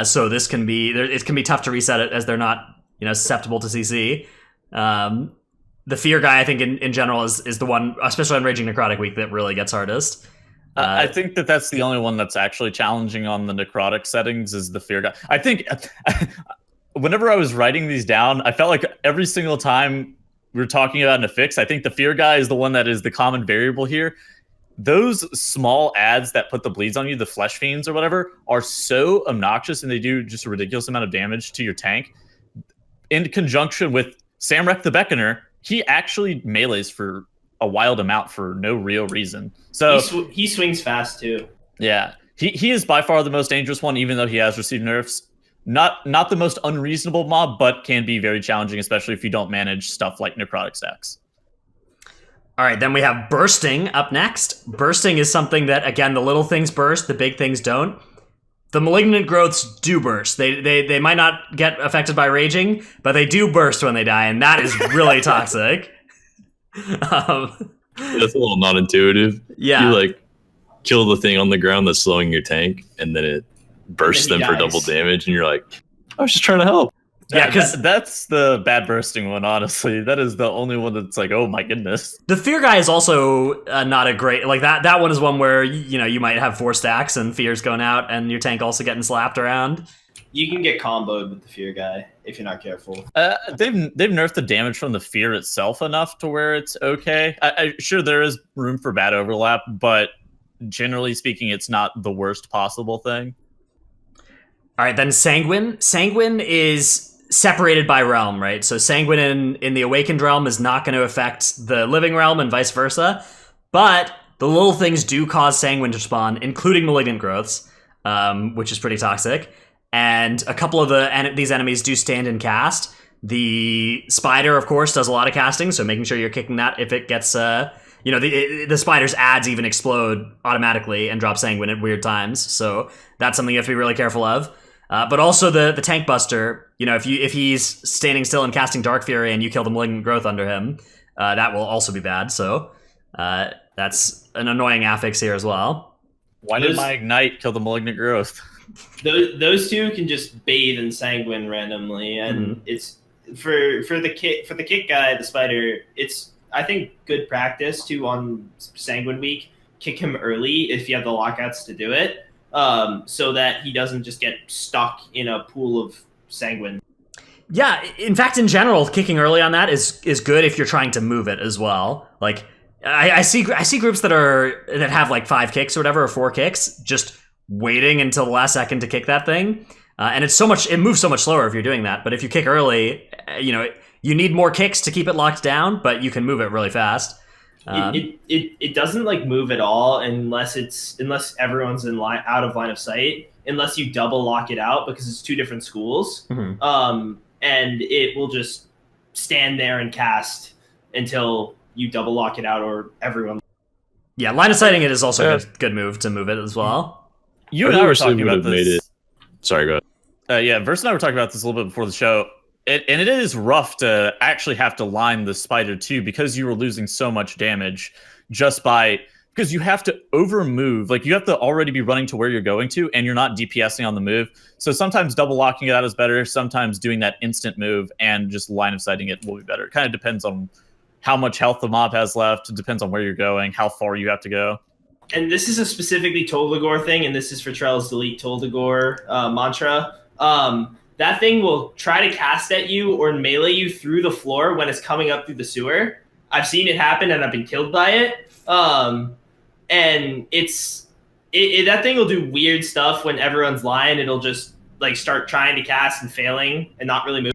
A: So this can be it can be tough to reset it as they're not susceptible to CC. The fear guy, I think, in general is the one, especially on raging necrotic week, that really gets hardest.
D: I think that's the only one that's actually challenging on the necrotic settings is the fear guy. I think whenever I was writing these down, I felt like every single time we were talking about an affix, I think the fear guy is the one that is the common variable here. Those small ads that put the bleeds on you, the flesh fiends or whatever, are so obnoxious, and they do just a ridiculous amount of damage to your tank. In conjunction with Samrek the Beckoner, he actually melees for a wild amount for no real reason. So
B: he swings fast too.
D: Yeah, he is by far the most dangerous one, even though he has received nerfs. Not the most unreasonable mob, but can be very challenging, especially if you don't manage stuff like necrotic stacks.
A: All right, then we have bursting up next. Bursting is something that, again, the little things burst, the big things don't. The malignant growths do burst. They might not get affected by raging, but they do burst when they die, and that is really toxic.
C: That's a little non-intuitive.
A: Yeah.
C: You like kill the thing on the ground that's slowing your tank, and then it bursts them for double damage, and you're like, I was just trying to help.
A: Yeah, because
D: that's the bad bursting one, honestly. That is the only one that's like, oh my goodness.
A: The fear guy is also not a great, like that one is one where, you might have 4 stacks and fear's going out and your tank also getting slapped around.
B: You can get comboed with the fear guy if you're not careful.
D: They've nerfed the damage from the fear itself enough to where it's okay. Sure, there is room for bad overlap, but generally speaking, it's not the worst possible thing.
A: All right, then Sanguine. Sanguine is separated by realm, right? So Sanguine in the Awakened realm is not going to affect the Living realm and vice versa, but the little things do cause Sanguine to spawn, including malignant growths, which is pretty toxic. And a couple of these enemies do stand and cast. The spider, of course, does a lot of casting, so making sure you're kicking that if it gets, the spider's ads even explode automatically and drop Sanguine at weird times. So that's something you have to be really careful of. But also the tank buster, if he's standing still and casting Dark Fury and you kill the malignant growth under him, that will also be bad. So that's an annoying affix here as well.
D: Why did my ignite kill the malignant growth?
B: Those two can just bathe in Sanguine randomly, and it's for the kick guy, the spider. It's, I think, good practice to on Sanguine week kick him early if you have the lockouts to do it. So that he doesn't just get stuck in a pool of Sanguine.
A: Yeah, in fact, in general, kicking early on that is good if you're trying to move it as well. Like, I see groups that have like 5 kicks or whatever, or 4 kicks, just waiting until the last second to kick that thing, and it moves so much slower if you're doing that. But if you kick early, you need more kicks to keep it locked down, but you can move it really fast.
B: It doesn't like move at all unless everyone's out of line of sight, unless you double lock it out, because it's 2 different schools. And it will just stand there and cast until you double lock it out or everyone.
A: Yeah, line of sighting it is also a good move to move it as well.
D: You and I were talking about this.
C: Sorry, go ahead.
D: Yeah, Verse and I were talking about this a little bit before the show. And it is rough to actually have to line the spider too, because you were losing so much damage just by because you have to over move. Like you have to already be running to where you're going to, and you're not DPSing on the move. So sometimes double locking it out is better. Sometimes doing that instant move and just line of sighting it will be better. It kind of depends on how much health the mob has left. It depends on where you're going, how far you have to go.
B: And this is a specifically Toldagor thing, and this is for Trell's Delete Toldagor mantra. That thing will try to cast at you or melee you through the floor when it's coming up through the sewer. I've seen it happen, and I've been killed by it. And that thing will do weird stuff when everyone's lying. It'll just like start trying to cast and failing and not really move.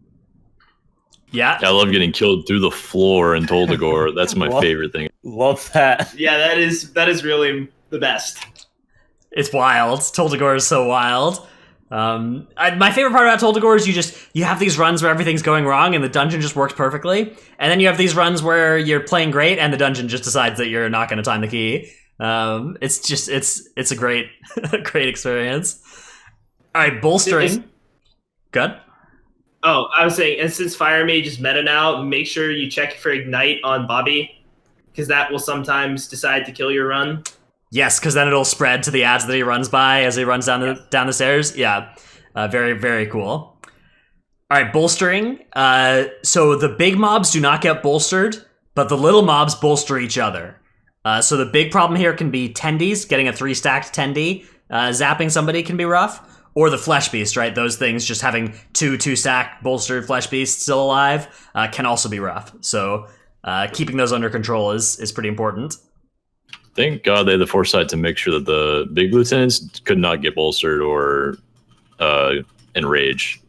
A: Yeah.
C: I love getting killed through the floor in Toldagor. That's my favorite thing.
D: Love that.
B: Yeah, that is really the best.
A: It's wild. Toldagor is so wild. My favorite part about Toldagor is you have these runs where everything's going wrong and the dungeon just works perfectly, and then you have these runs where you're playing great and the dungeon just decides that you're not going to time the key. It's a great great experience. All right, bolstering. Good.
B: Oh, I was saying, and since Fire Mage is meta now, make sure you check for Ignite on Bobby, because that will sometimes decide to kill your run.
A: Yes, because then it'll spread to the ads that he runs by as he runs down the stairs. Yeah, very, very cool. All right, bolstering. So the big mobs do not get bolstered, but the little mobs bolster each other. So the big problem here can be tendies. Getting a 3-stacked tendy, zapping somebody can be rough. Or the flesh beast, right? Those things, just having 2-stack bolstered flesh beasts still alive can also be rough. So keeping those under control is pretty important.
C: Thank God they had the foresight to make sure that the big lieutenants could not get bolstered or enrage.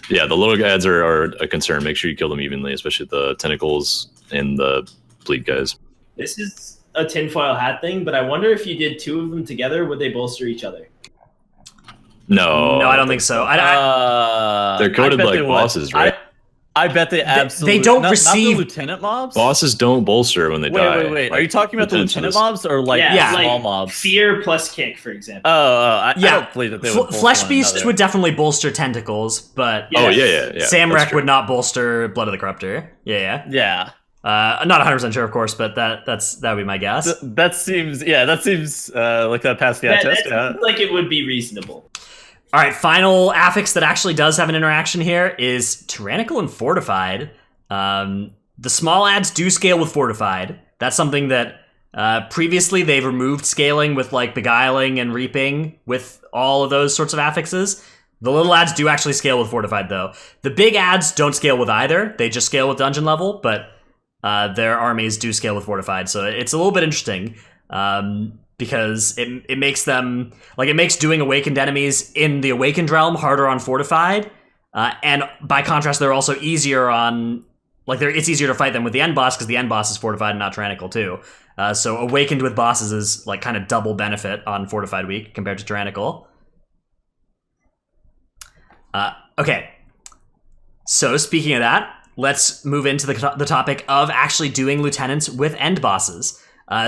C: Yeah, the little guys are a concern. Make sure you kill them evenly, especially the tentacles and the bleed guys.
B: This is a tinfoil hat thing, but I wonder if you did 2 of them together, would they bolster each other?
C: No,
A: I don't think so.
C: They're coded like bosses, right?
D: I bet they absolutely.
A: They don't
D: not
A: receive
D: the lieutenant mobs.
C: Bosses don't bolster when they die.
D: Wait.
C: Like,
D: Are you talking about the lieutenant mobs or like small
B: like
D: mobs?
B: Fear plus kick, for example.
D: I don't believe that they would.
A: Flesh beasts would definitely bolster tentacles, but
C: yeah.
A: Samrek would not bolster Blood of the Corruptor. Yeah. I'm not 100% sure, of course, but that would be my guess.
D: That seems like that passed the eye test.
B: Like it would be reasonable.
A: All right, final affix that actually does have an interaction here is Tyrannical and Fortified. The small ads do scale with Fortified. That's something that previously they've removed scaling with like Beguiling and Reaping with all of those sorts of affixes. The little ads do actually scale with Fortified, though. The big ads don't scale with either. They just scale with dungeon level, but their armies do scale with Fortified. So it's a little bit interesting. Because it makes them it makes doing awakened enemies in the awakened realm harder on Fortified, and by contrast, they're also easier on it's easier to fight them with the end boss because the end boss is Fortified and not Tyrannical too. So awakened with bosses is like kind of double benefit on Fortified week compared to Tyrannical. Okay, so speaking of that, let's move into the topic of actually doing lieutenants with end bosses.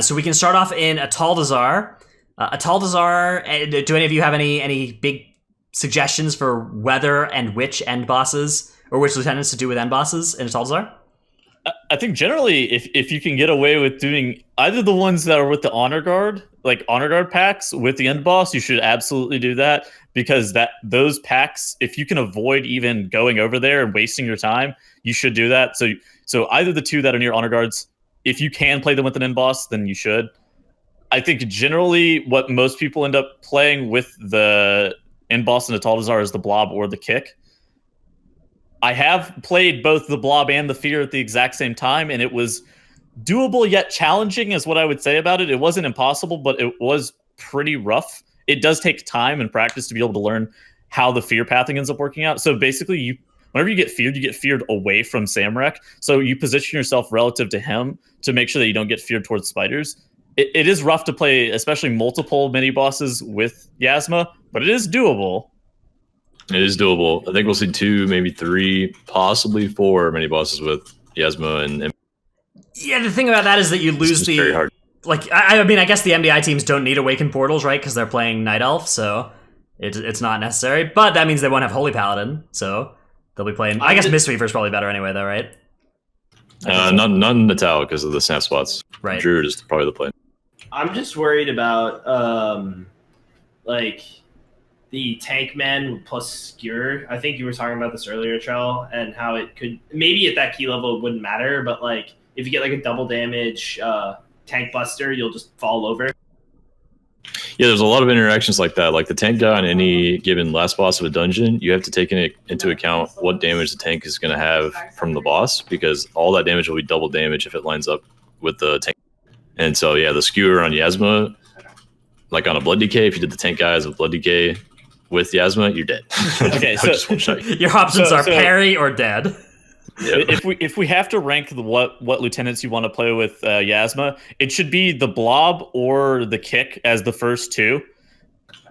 A: So we can start off in Ataldazar. Ataldazar, do any of you have any big suggestions for whether and which end bosses or which lieutenants to do with end bosses in Ataldazar?
D: I think generally, if you can get away with doing either the ones that are with the honor guard, like honor guard packs with the end boss, you should absolutely do that, because those packs, if you can avoid even going over there and wasting your time, you should do that. So either the 2 that are near honor guards, if you can play them with an end boss, then you should. I think generally what most people end up playing with the end boss in Ataldazar is the blob or the kick. I have played both the blob and the fear at the exact same time, and it was doable yet challenging is what I would say about it. It wasn't impossible, but it was pretty rough. It does take time and practice to be able to learn how the fear pathing ends up working out. So basically, whenever you get feared away from Samrek. So you position yourself relative to him to make sure that you don't get feared towards spiders. It is rough to play, especially multiple mini bosses with Yasma, but it is doable.
C: It is doable. I think we'll see 2, maybe 3, possibly 4 mini bosses with Yasma and
A: yeah, the thing about that is that you lose the... Very hard. Like, I mean, I guess the MDI teams don't need Awakened Portals, right? Because they're playing Night Elf, so it's not necessary. But that means they won't have Holy Paladin, so they'll be playing... I guess Mistweaver's probably better anyway, though, right?
C: Not in Natal because of the snap spots.
A: Right.
C: Druid is probably the play.
B: I'm just worried about like the tank man plus skewer. I think you were talking about this earlier, Trell, and how it could maybe at that key level it wouldn't matter, but like if you get like a double damage tank buster, you'll just fall over.
C: Yeah, there's a lot of interactions like that. Like the tank guy on any given last boss of a dungeon, you have to take into account what damage the tank is going to have from the boss, because all that damage will be double damage if it lines up with the tank. And so, yeah, the skewer on Yasma, like on a Blood Decay, if you did the tank guy as a Blood Decay with Yasma, you're dead.
D: Okay, so
C: just one shot.
A: Your options are parry or dead.
C: Yeah.
D: If we have to rank what lieutenants you want to play with Yasma, it should be the blob or the kick as the first two,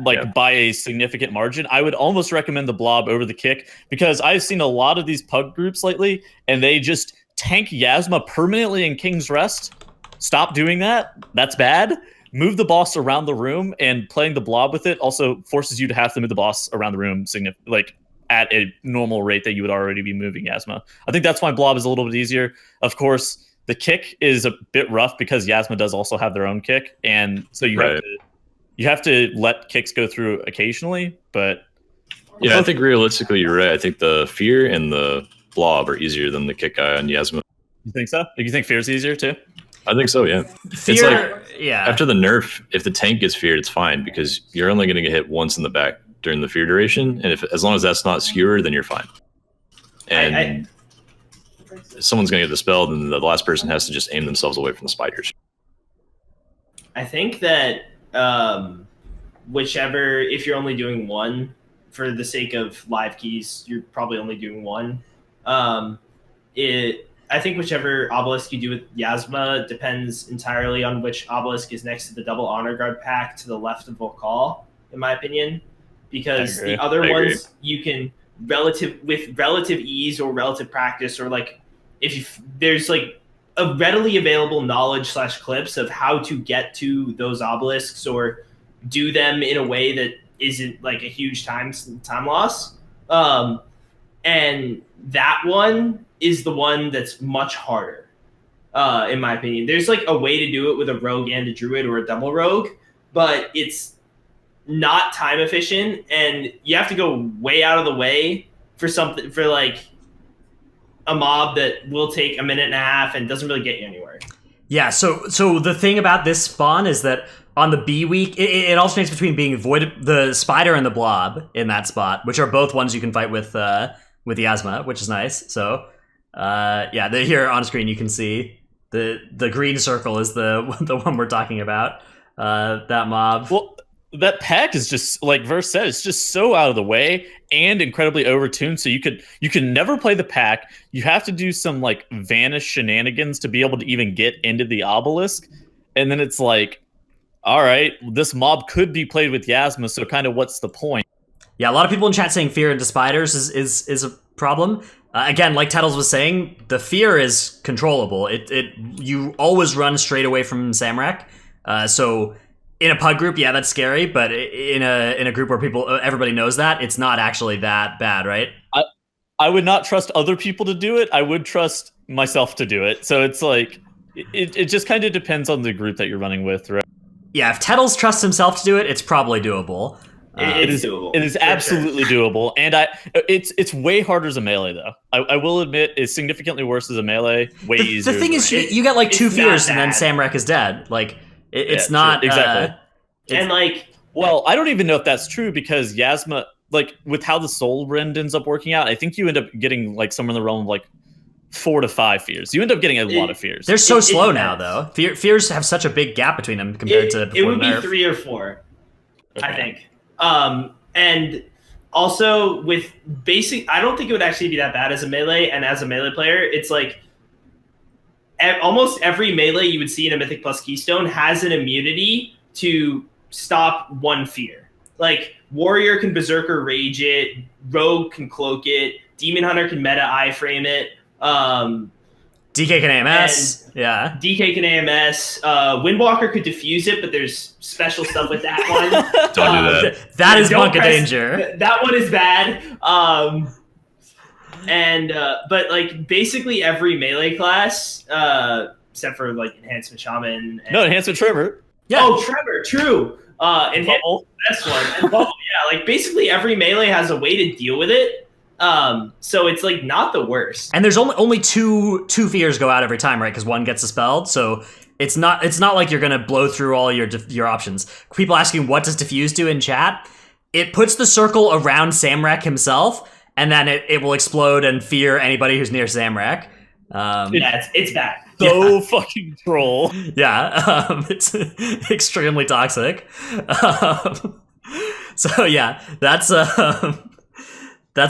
D: by a significant margin. I would almost recommend the blob over the kick, because I've seen a lot of these pug groups lately, and they just tank Yasma permanently in King's Rest. Stop doing that. That's bad. Move the boss around the room, and playing the blob with it also forces you to have to move the boss around the room at a normal rate that you would already be moving Yasma. I think that's why blob is a little bit easier. Of course, the kick is a bit rough because Yasma does also have their own kick, and so you have to let kicks go through occasionally. But
C: yeah, I think realistically you're right. I think the fear and the blob are easier than the kick guy on Yasma.
D: You think so? You think fear's easier too?
C: I think so, yeah.
A: Fear,
C: it's like,
A: yeah.
C: After the nerf, if the tank gets feared, it's fine, because you're only going to get hit once in the back during the fear duration, and as long as that's not skewered, then you're fine. And if someone's going to get dispelled, then the last person has to just aim themselves away from the spiders.
B: I think that whichever, if you're only doing one, for the sake of live keys, you're probably only doing one. I think whichever obelisk you do with Yasma depends entirely on which obelisk is next to the double honor guard pack to the left of Volkal, in my opinion. Because the other ones you can with relative ease or relative practice, or like there's like a readily available knowledge / clips of how to get to those obelisks or do them in a way that isn't like a huge time loss. And that one is the one that's much harder, in my opinion. There's like a way to do it with a rogue and a druid or a double rogue, but it's not time efficient, and you have to go way out of the way for like a mob that will take a minute and a half and doesn't really get you anywhere.
A: Yeah, so the thing about this spawn is that on the B week, it alternates between being the spider and the blob in that spot, which are both ones you can fight with Yasma, which is nice. So here on screen you can see the green circle is the one we're talking about. That mob.
D: Well, that pack is just, like Verse said, it's just so out of the way and incredibly overtuned. So you can never play the pack. You have to do some like vanish shenanigans to be able to even get into the obelisk. And then it's like, all right, this mob could be played with Yasma, so kind of what's the point?
A: Yeah, a lot of people in chat saying fear into spiders is a problem. Again, like Tettles was saying, the fear is controllable. You always run straight away from Samrak. So in a pug group, yeah, that's scary, but in a group where everybody knows that, it's not actually that bad, right?
D: I would not trust other people to do it. I would trust myself to do it. So it's like it just kind of depends on the group that you're running with, right?
A: Yeah, if Tettles trusts himself to do it, it's probably doable.
B: It is doable.
D: It is absolutely doable, and it's way harder as a melee though. I will admit, it's significantly worse as a melee. Way easier.
A: The thing is, you get like 2 fears and then Samrak is dead. Like it's not
D: true. Exactly.
B: And like,
D: well, I don't even know if that's true, because Yasma, like with how the soul rend ends up working out, I think you end up getting like somewhere in the realm of like 4 to 5 fears. You end up getting a lot of fears.
A: They're so slow now, though. Fears have such a big gap between them compared to before.
B: It would be
A: nerf.
B: 3 or 4, okay. I think. And also with basic, I don't think it would actually be that bad as a melee. And as a melee player, it's like almost every melee you would see in a Mythic Plus Keystone has an immunity to stop one fear. Like Warrior can Berserker Rage it, Rogue can Cloak it, Demon Hunter can Meta Iframe it.
A: DK can AMS. Yeah.
B: DK can AMS. Windwalker could diffuse it, but there's special stuff with that one.
C: Don't do that.
A: That is Monk of Danger.
B: That one is bad. But like basically every melee class, except for like Enhancement Shaman.
D: No, Enhancement Tremor.
A: Yeah.
B: Oh, Tremor, true. And hit
D: Bubble.
B: the best one. And Bubble, yeah, like basically every melee has a way to deal with it. So it's like not the worst.
A: And there's only two fears go out every time, right? Because one gets dispelled, so it's not like you're gonna blow through all your options. People asking what does diffuse do in chat? It puts the circle around Samrak himself, and then it will explode and fear anybody who's near Samrak.
B: Yeah, it's bad.
D: So fucking troll.
A: Yeah, it's extremely toxic. So yeah, that's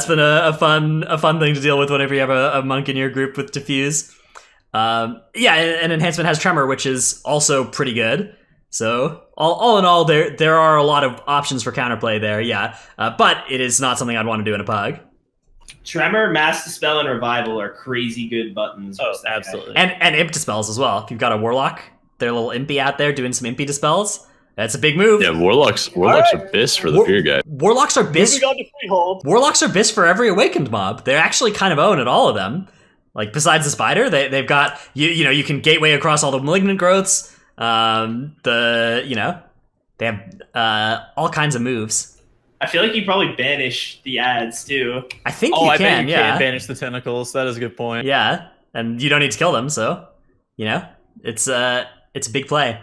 A: been a fun thing to deal with whenever you have a monk in your group with diffuse. Yeah, and enhancement has tremor, which is also pretty good. So all in all, there are a lot of options for counterplay there. Yeah, but it is not something I'd want to do in a pug.
B: Tremor, Mass Dispel, and Revival are crazy good buttons.
D: Oh, absolutely.
A: And imp dispels as well. If you've got a warlock, they're a little impy out there doing some impy dispels. That's a big move.
C: Yeah, Warlocks are bis for the fear guy.
A: Warlocks are bis.
D: Moving on to Freehold.
A: Warlocks are bis for every awakened mob. They're actually kind of own at all of them. Like besides the spider, they've got you can gateway across all the malignant growths. They have all kinds of moves.
B: I feel like you probably banish the ads too.
A: I think
D: I
A: can.
D: bet you
A: Yeah,
D: can banish the tentacles. That is a good point.
A: yeah, and you don't need to kill them. So, it's a big play.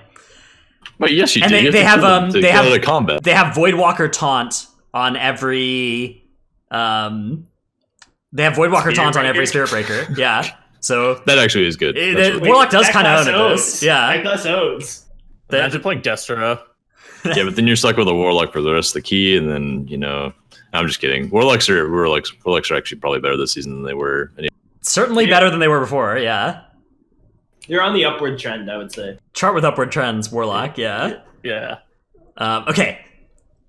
C: Wait, yes, you
A: And
C: do.
A: they have
C: a combat.
A: They have Voidwalker taunt on every They have Voidwalker taunt on every Spirit Breaker. Yeah. So
C: That actually is good. That's really
A: Warlock does
B: That
A: kind of
B: class
A: own it.
B: owns.
A: This. Yeah.
B: That class owns.
D: Imagine playing Destro.
C: good. Yeah, but then you're stuck with a Warlock for the rest of the key, and then I'm just kidding. Warlocks are actually probably better this season than they were.
A: Certainly better than they were before. Yeah.
B: They're on the upward trend, I would say.
A: Chart with upward trends, Warlock. Yeah.
D: Yeah.
A: Okay.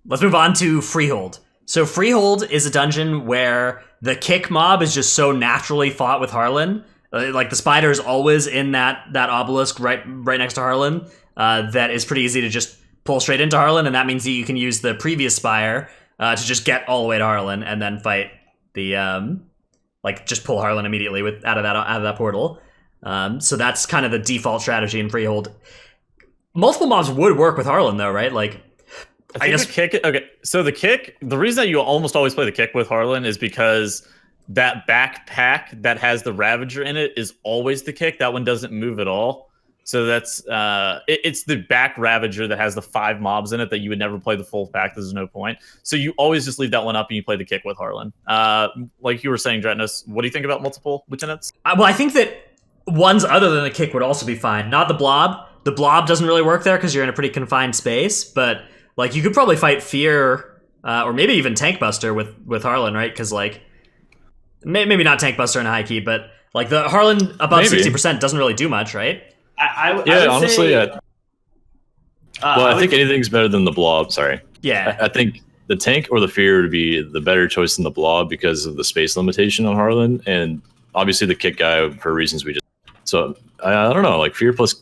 A: Let's move on to Freehold. So Freehold is a dungeon where the kick mob is just so naturally fought with Harlan. Like the spider is always in that obelisk right next to Harlan. That is pretty easy to just pull straight into Harlan, and that means that you can use the previous spire to just get all the way to Harlan and then fight the just pull Harlan immediately out of that portal. So that's kind of the default strategy in Freehold. Multiple mobs would work with Harlan though, right? Like
D: I guess the kick. Okay, so the kick. The reason that you almost always play the kick with Harlan is because that backpack that has the Ravager in it is always the kick. That one doesn't move at all. So that's it's the back Ravager that has the 5 mobs in it that you would never play the full pack. There's no point. So you always just leave that one up and you play the kick with Harlan. Like you were saying, Dretnus, what do you think about multiple lieutenants?
A: well, I think that ones other than the kick would also be fine. Not the blob. The blob doesn't really work there because you're in a pretty confined space. But like you could probably fight Fear or maybe even Tank Buster with Harlan, right? Because like maybe not Tank Buster in a high key, but like the Harlan above 60% doesn't really do much, right?
B: I would
C: honestly,
B: say,
C: well, I think anything's better than the blob. Sorry.
A: Yeah.
C: I think the tank or the fear would be the better choice than the blob because of the space limitation on Harlan, and obviously the kick guy for reasons we just. So I don't know, like fear plus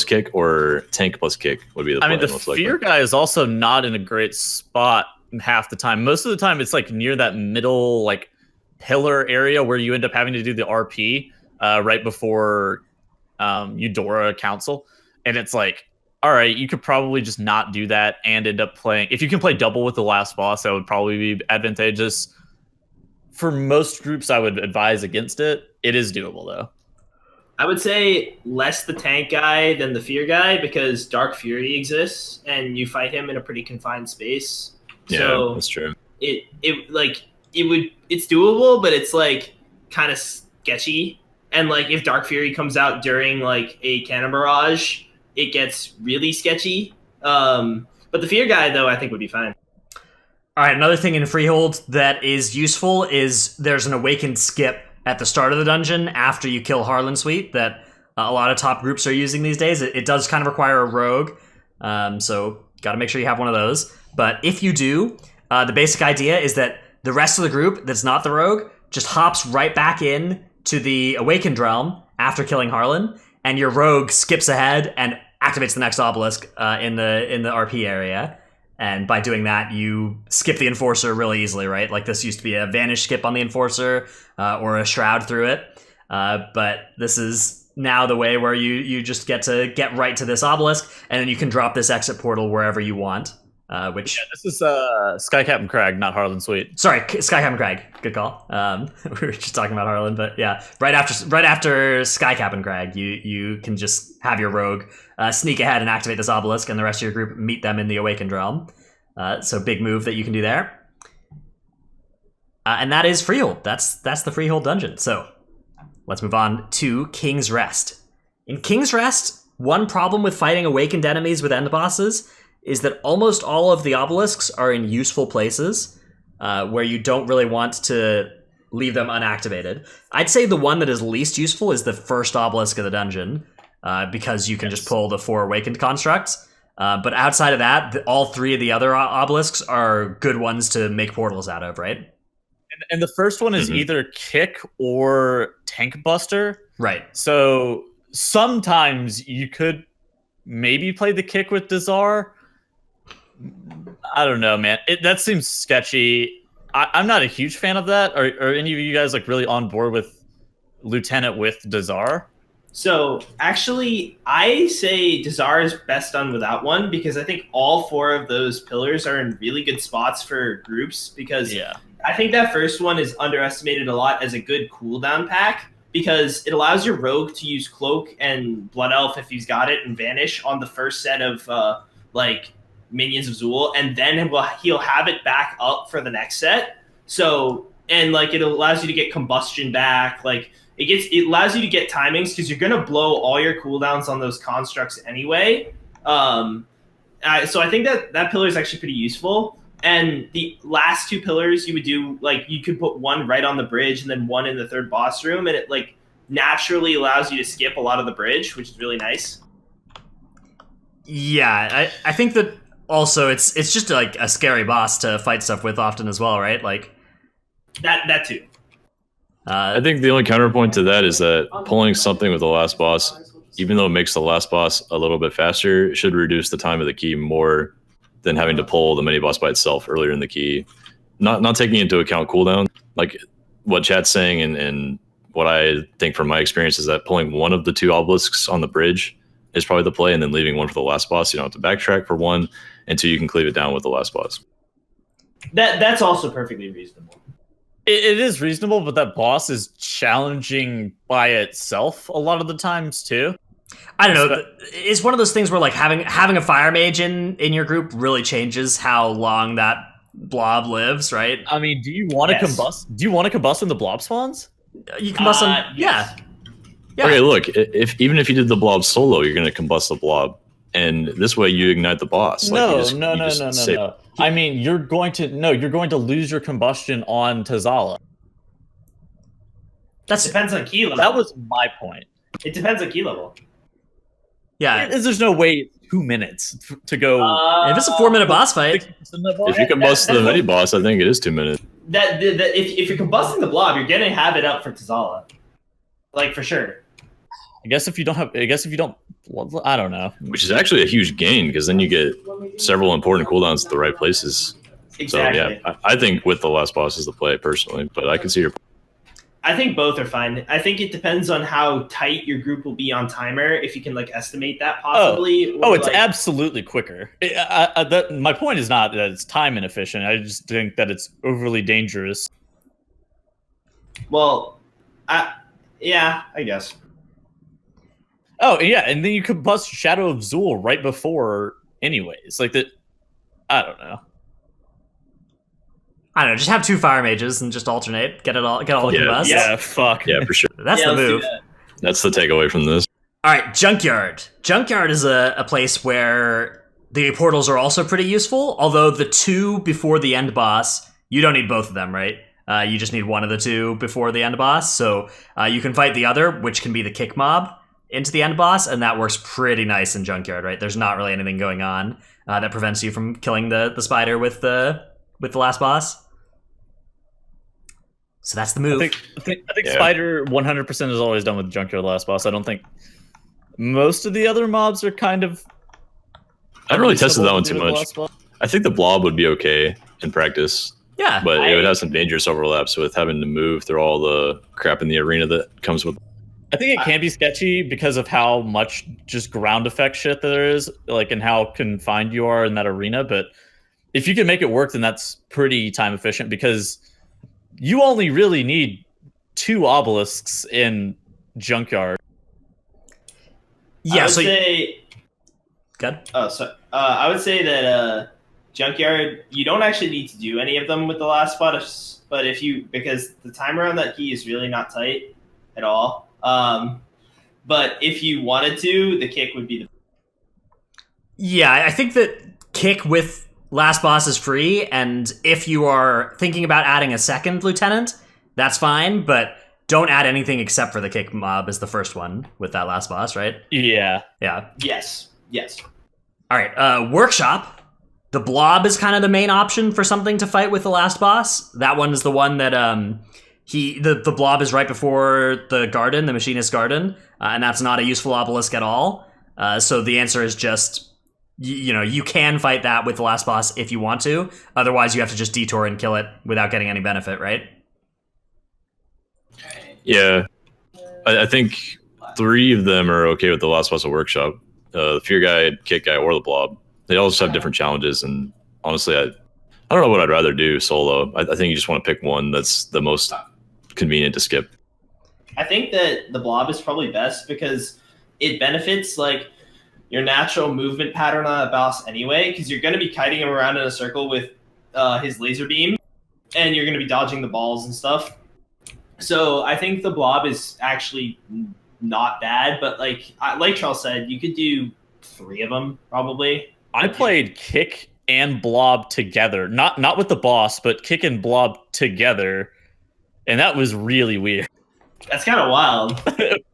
C: kick or tank plus kick would be the.
D: I mean, the
C: most
D: fear
C: likely.
D: guy is also not in a great spot half the time. Most of the time, it's like near that middle like pillar area where you end up having to do the RP right before Eudora Council, and it's like, all right, you could probably just not do that and end up playing. If you can play double with the last boss, that would probably be advantageous. For most groups, I would advise against it. It is doable though.
B: I would say less the tank guy than the fear guy because Dark Fury exists and you fight him in a pretty confined space.
C: Yeah,
B: so
C: that's true.
B: It's doable, but it's like kind of sketchy. And like if Dark Fury comes out during like a cannon barrage, it gets really sketchy. But the fear guy though, I think would be fine.
A: All right, another thing in Freehold that is useful is there's an awakened skip at the start of the dungeon after you kill Harlan Suite that a lot of top groups are using these days. It does kind of require a rogue, so got to make sure you have one of those. But if you do, the basic idea is that the rest of the group that's not the rogue just hops right back in to the awakened realm after killing Harlan, and your rogue skips ahead and activates the next obelisk in the RP area. And by doing that, you skip the Enforcer really easily, right? Like this used to be a Vanish skip on the Enforcer or a Shroud through it. But this is now the way where you just get to get right to this obelisk, and then you can drop this exit portal wherever you want. Which
D: This is Sky Captain Crag, not Harlan Sweet.
A: sorry, Sky Captain Crag. Good call. We were just talking about Harlan, but yeah, right after Sky Captain Crag, you can just have your rogue sneak ahead and activate this obelisk, and the rest of your group meet them in the Awakened Realm. So big move that you can do there. And that is Freehold. That's the Freehold dungeon. So let's move on to King's Rest. In King's Rest, one problem with fighting awakened enemies with end bosses is that almost all of the obelisks are in useful places where you don't really want to leave them unactivated. I'd say the one that is least useful is the first obelisk of the dungeon because you can just pull the 4 awakened constructs. But outside of that, all 3 of the other obelisks are good ones to make portals out of, right?
D: And the first one is either Kick or Tank Buster.
A: Right.
D: So sometimes you could maybe play the Kick with Dazar. I don't know, man. That seems sketchy. I'm not a huge fan of that. Are any of you guys like really on board with Lieutenant with Dazar?
B: So actually, I say Dazar is best done without one because I think all 4 of those pillars are in really good spots for groups because I think that first one is underestimated a lot as a good cooldown pack because it allows your rogue to use Cloak and Blood Elf if he's got it and Vanish on the first set of like minions of Zool, and then he'll have it back up for the next set. So and like it allows you to get combustion back, like it allows you to get timings because you're gonna blow all your cooldowns on those constructs anyway. So I think that pillar is actually pretty useful. And the last 2 pillars you would do, like you could put one right on the bridge and then one in the 3rd boss room, and it like naturally allows you to skip a lot of the bridge, which is really nice.
A: Yeah, I think that also it's just like a scary boss to fight stuff with often as well, right? Like
B: that too.
C: I think the only counterpoint to that is that pulling something with the last boss, even though it makes the last boss a little bit faster, it should reduce the time of the key more than having to pull the mini boss by itself earlier in the key. Not taking into account cooldown, like what chat's saying and what I think from my experience is that pulling one of the 2 obelisks on the bridge is probably the play, and then leaving one for the last boss. You don't have to backtrack for 1, and 2 you can cleave it down with the last boss.
B: That's also perfectly reasonable.
D: It is reasonable, but that boss is challenging by itself a lot of the times too.
A: I don't know. It's one of those things where like having a fire mage in your group really changes how long that blob lives, right?
D: I mean, do you want to combust? Do you want to combust when the blob spawns?
A: You combust on
B: yes.
A: Yeah.
C: Okay, look, even if you did the blob solo, you're going to combust the blob, and this way you ignite the boss.
D: No. I mean, you're going to lose your combustion on Tazala.
B: That depends on key level.
D: That was my point.
B: It depends on key level.
A: Yeah.
D: There's no way 2 minutes to go.
A: If it's a 4-minute boss fight,
C: If you combust the mini boss, I think it is 2 minutes.
B: If you're combusting the blob, you're gonna have it up for Tazala, like for sure.
D: I guess if you don't, I don't know.
C: Which is actually a huge gain because then you get several important cooldowns at the right places.
B: Exactly.
C: So yeah, I think with the last boss is the play personally, but I can see your.
B: I think both are fine. I think it depends on how tight your group will be on timer. If you can like estimate that possibly.
D: It's absolutely quicker. My point is not that it's time inefficient. I just think that it's overly dangerous.
B: Well, yeah, I guess.
D: Oh yeah, and then you could bust Shadow of Zool right before, anyways. Like that, I don't know.
A: Just have 2 fire mages and just alternate. Get all the combust.
D: Yeah, fuck.
C: Yeah, for sure.
A: That's the move.
C: That's the takeaway from this.
A: All right, Junkyard. Junkyard is a place where the portals are also pretty useful, although the 2 before the end boss, you don't need both of them, right? You just need one of the 2 before the end boss, so you can fight the other, which can be the kick mob, into the end boss, and that works pretty nice in Junkyard, right? There's not really anything going on that prevents you from killing the spider with the last boss. So that's the move.
D: I think Spider 100% is always done with Junkyard last boss. I don't think most of the other mobs are kind of.
C: I haven't really tested that one too much. I think the blob would be okay in practice.
A: Yeah.
C: But it would have some dangerous overlaps with having to move through all the crap in the arena that comes with.
D: I think it can be sketchy because of how much just ground effect shit there is, like, and how confined you are in that arena. But if you can make it work, then that's pretty time efficient because you only really need 2 obelisks in Junkyard.
A: Yeah,
B: I would
A: so
B: say.
A: good.
B: Oh, so I would say that Junkyard, you don't actually need to do any of them with the last spot, but if you, because the timer on that key is really not tight at all. But if you wanted to, the kick would be the.
A: Yeah, I think that kick with last boss is free, and if you are thinking about adding a second lieutenant, that's fine, but don't add anything except for the kick mob as the first one with that last boss, right?
D: Yeah.
A: Yeah.
B: Yes.
A: All right, workshop. The blob is kind of the main option for something to fight with the last boss. That one is the one that the blob is right before the garden, the machinist garden, and that's not a useful obelisk at all. So the answer is just, you can fight that with the last boss if you want to. Otherwise, you have to just detour and kill it without getting any benefit, right?
C: Yeah, I think 3 of them are okay with the last boss of workshop. The fear guy, kick guy, or the blob. They all just have different challenges, and honestly, I don't know what I'd rather do solo. I think you just want to pick one that's the most convenient to skip.
B: I think that the blob is probably best because it benefits like your natural movement pattern on a boss anyway, because you're going to be kiting him around in a circle with his laser beam, and you're going to be dodging the balls and stuff. So I think the blob is actually not bad, but like Charles said, you could do 3 of them probably.
D: I played kick and blob together, not with the boss, but kick and blob together, and that was really weird.
B: That's kind of wild.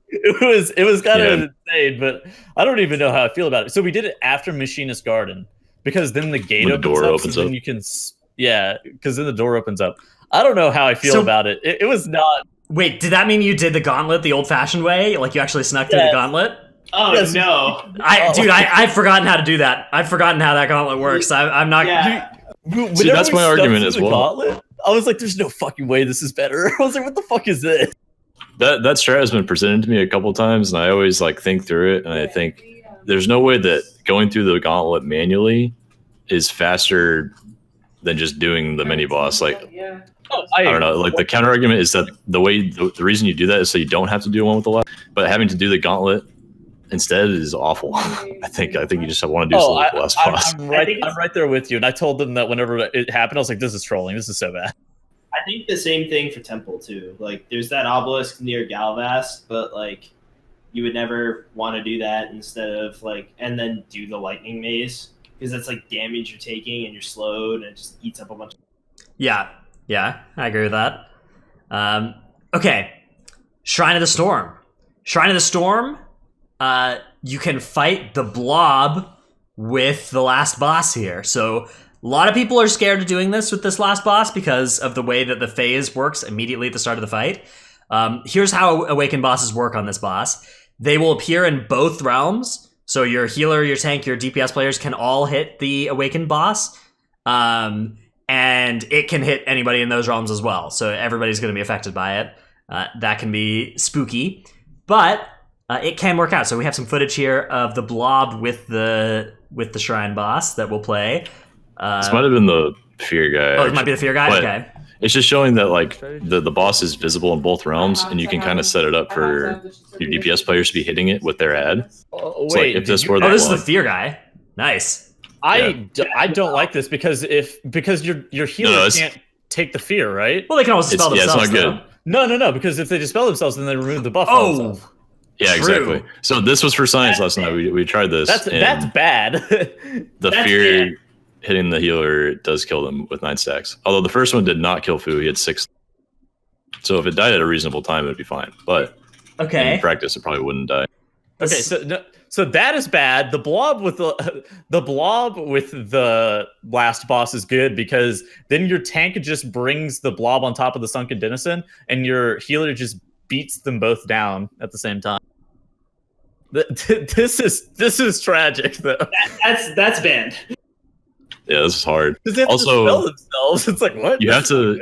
D: It was kind of insane, but I don't even know how I feel about it. So we did it after Machinist Garden because then the gate opens up. Then you can, because then the door opens up. I don't know how I feel about it. It was not.
A: Wait, did that mean you did the gauntlet the old-fashioned way? Like you actually snuck through the gauntlet?
B: Oh
D: yes.
B: No!
A: I've forgotten how to do that. I've forgotten how that gauntlet works. I'm not.
B: Yeah.
C: See, that's my argument as well.
D: Gauntlet, I was like, "There's no fucking way this is better." I was like, "What the fuck is this?"
C: That strat has been presented to me a couple times, and I always like think through it, and I think there's no way that going through the gauntlet manually is faster than just doing the mini boss. Like, I don't know. Like the counter argument is that the reason you do that is so you don't have to do one with the last, but having to do the gauntlet instead is awful. I think you just want to do the last boss.
D: I'm right there with you, and I told them that whenever it happened, I was like, "This is trolling. This is so bad."
B: I think the same thing for Temple too. Like, there's that obelisk near Galvast, but like, you would never want to do that instead of like, and then do the lightning maze because that's like damage you're taking and you're slowed and it just eats up a bunch.
A: Yeah, I agree with that. Okay, Shrine of the Storm. Shrine of the Storm. You can fight the blob with the last boss here. So a lot of people are scared of doing this with this last boss because of the way that the phase works immediately at the start of the fight. Here's how awakened bosses work on this boss. They will appear in both realms. So your healer, your tank, your DPS players can all hit the awakened boss. And it can hit anybody in those realms as well. So everybody's going to be affected by it. That can be spooky. But it can work out. So we have some footage here of the blob with the shrine boss that we'll play.
C: This might have been the fear guy.
A: Oh, it might be the fear guy? Okay.
C: It's just showing that like the boss is visible in both realms, and you can kind of set it up for your DPS players to be hitting it with their ad.
D: Oh,
C: so
D: wait,
C: like, if this were
A: this is the fear guy. Nice.
D: I don't like this because your healer can't take the fear, right?
A: Well, they can also dispel themselves.
C: Yeah, it's not good.
D: No, because if they dispel themselves, then they remove the buff.
A: Oh,
C: yeah,
A: true.
C: exactly. So this was for science last night. We tried this.
D: That's bad.
C: The fear hitting the healer does kill them with 9 stacks. Although the first one did not kill Fu, he had 6. So if it died at a reasonable time, it would be fine. But in practice, it probably wouldn't die.
D: Okay, so that is bad. The blob with the last boss is good because then your tank just brings the blob on top of the sunken denizen, and your healer just beats them both down at the same time. This is tragic though.
B: That's banned.
C: Yeah, this is hard.
D: Because they have to dispel themselves. It's like, what?
C: You have to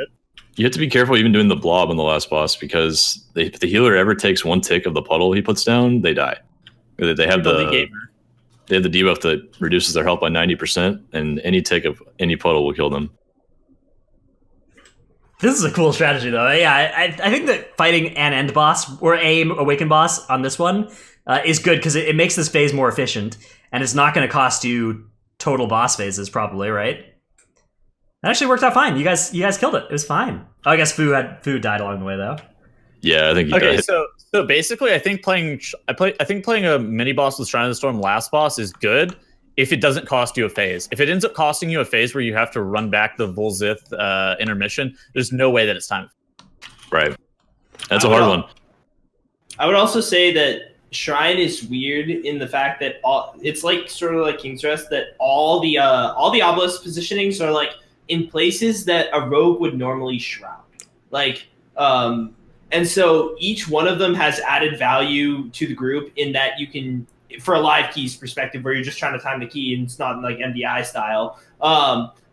C: You have to be careful even doing the blob on the last boss, because if the healer ever takes 1 tick of the puddle he puts down, they die. They have the debuff that reduces their health by 90%, and any tick of any puddle will kill them.
A: This is a cool strategy, though. Yeah, I think that fighting an end boss or a awakened boss on this one is good because it makes this phase more efficient, and it's not going to cost you total boss phases, probably, right? That actually worked out fine. You guys killed it. It was fine. Oh, I guess Fu died along the way, though.
C: Yeah, I think he died.
D: So basically, I think playing a mini boss with Shrine of the Storm last boss is good if it doesn't cost you a phase. If it ends up costing you a phase where you have to run back the Volzith intermission, there's no way that it's time.
C: Right. That's a hard one.
B: I would also say that Shrine is weird in the fact that it's like sort of like King's Rest, that all the obelisk positionings are like in places that a rogue would normally shroud. Like, and so each one of them has added value to the group in that you can, for a live keys perspective, where you're just trying to time the key and it's not like MDI style,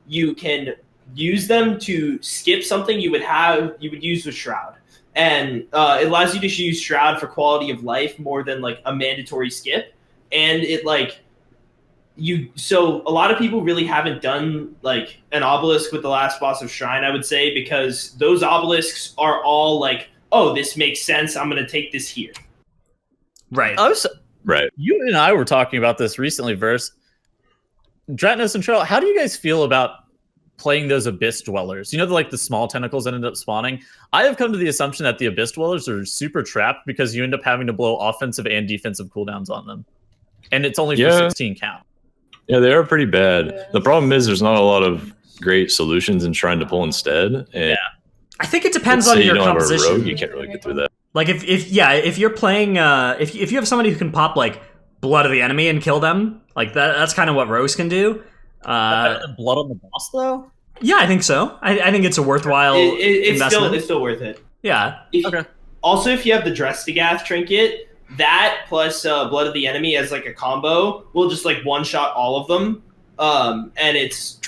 B: you can use them to skip something you would use with Shroud. And it allows you to use Shroud for quality of life more than like a mandatory skip. And it so a lot of people really haven't done like an obelisk with the last boss of Shrine, I would say, because those obelisks are all like, oh, this makes sense, I'm going to take this here.
A: Right.
C: Right.
D: You and I were talking about this recently, Verse. Dratnos and Trail, how do you guys feel about playing those Abyss Dwellers? You know, the small tentacles that end up spawning? I have come to the assumption that the Abyss Dwellers are super trapped because you end up having to blow offensive and defensive cooldowns on them. And it's only for 16 count.
C: Yeah, they are pretty bad. The problem is there's not a lot of great solutions in trying to pull instead. And
A: I think it depends on your composition.
C: Have a rogue, you can't really get through that.
A: Like if you're playing if you have somebody who can pop like blood of the enemy and kill them, like that's kind of what rogues can do.
D: Blood on the boss, though?
A: Yeah, I think so. I think it's a worthwhile investment.
B: It's still worth it.
A: Yeah.
B: Also, if you have the Drestigath trinket, that plus blood of the enemy as like a combo will just like one shot all of them, and it's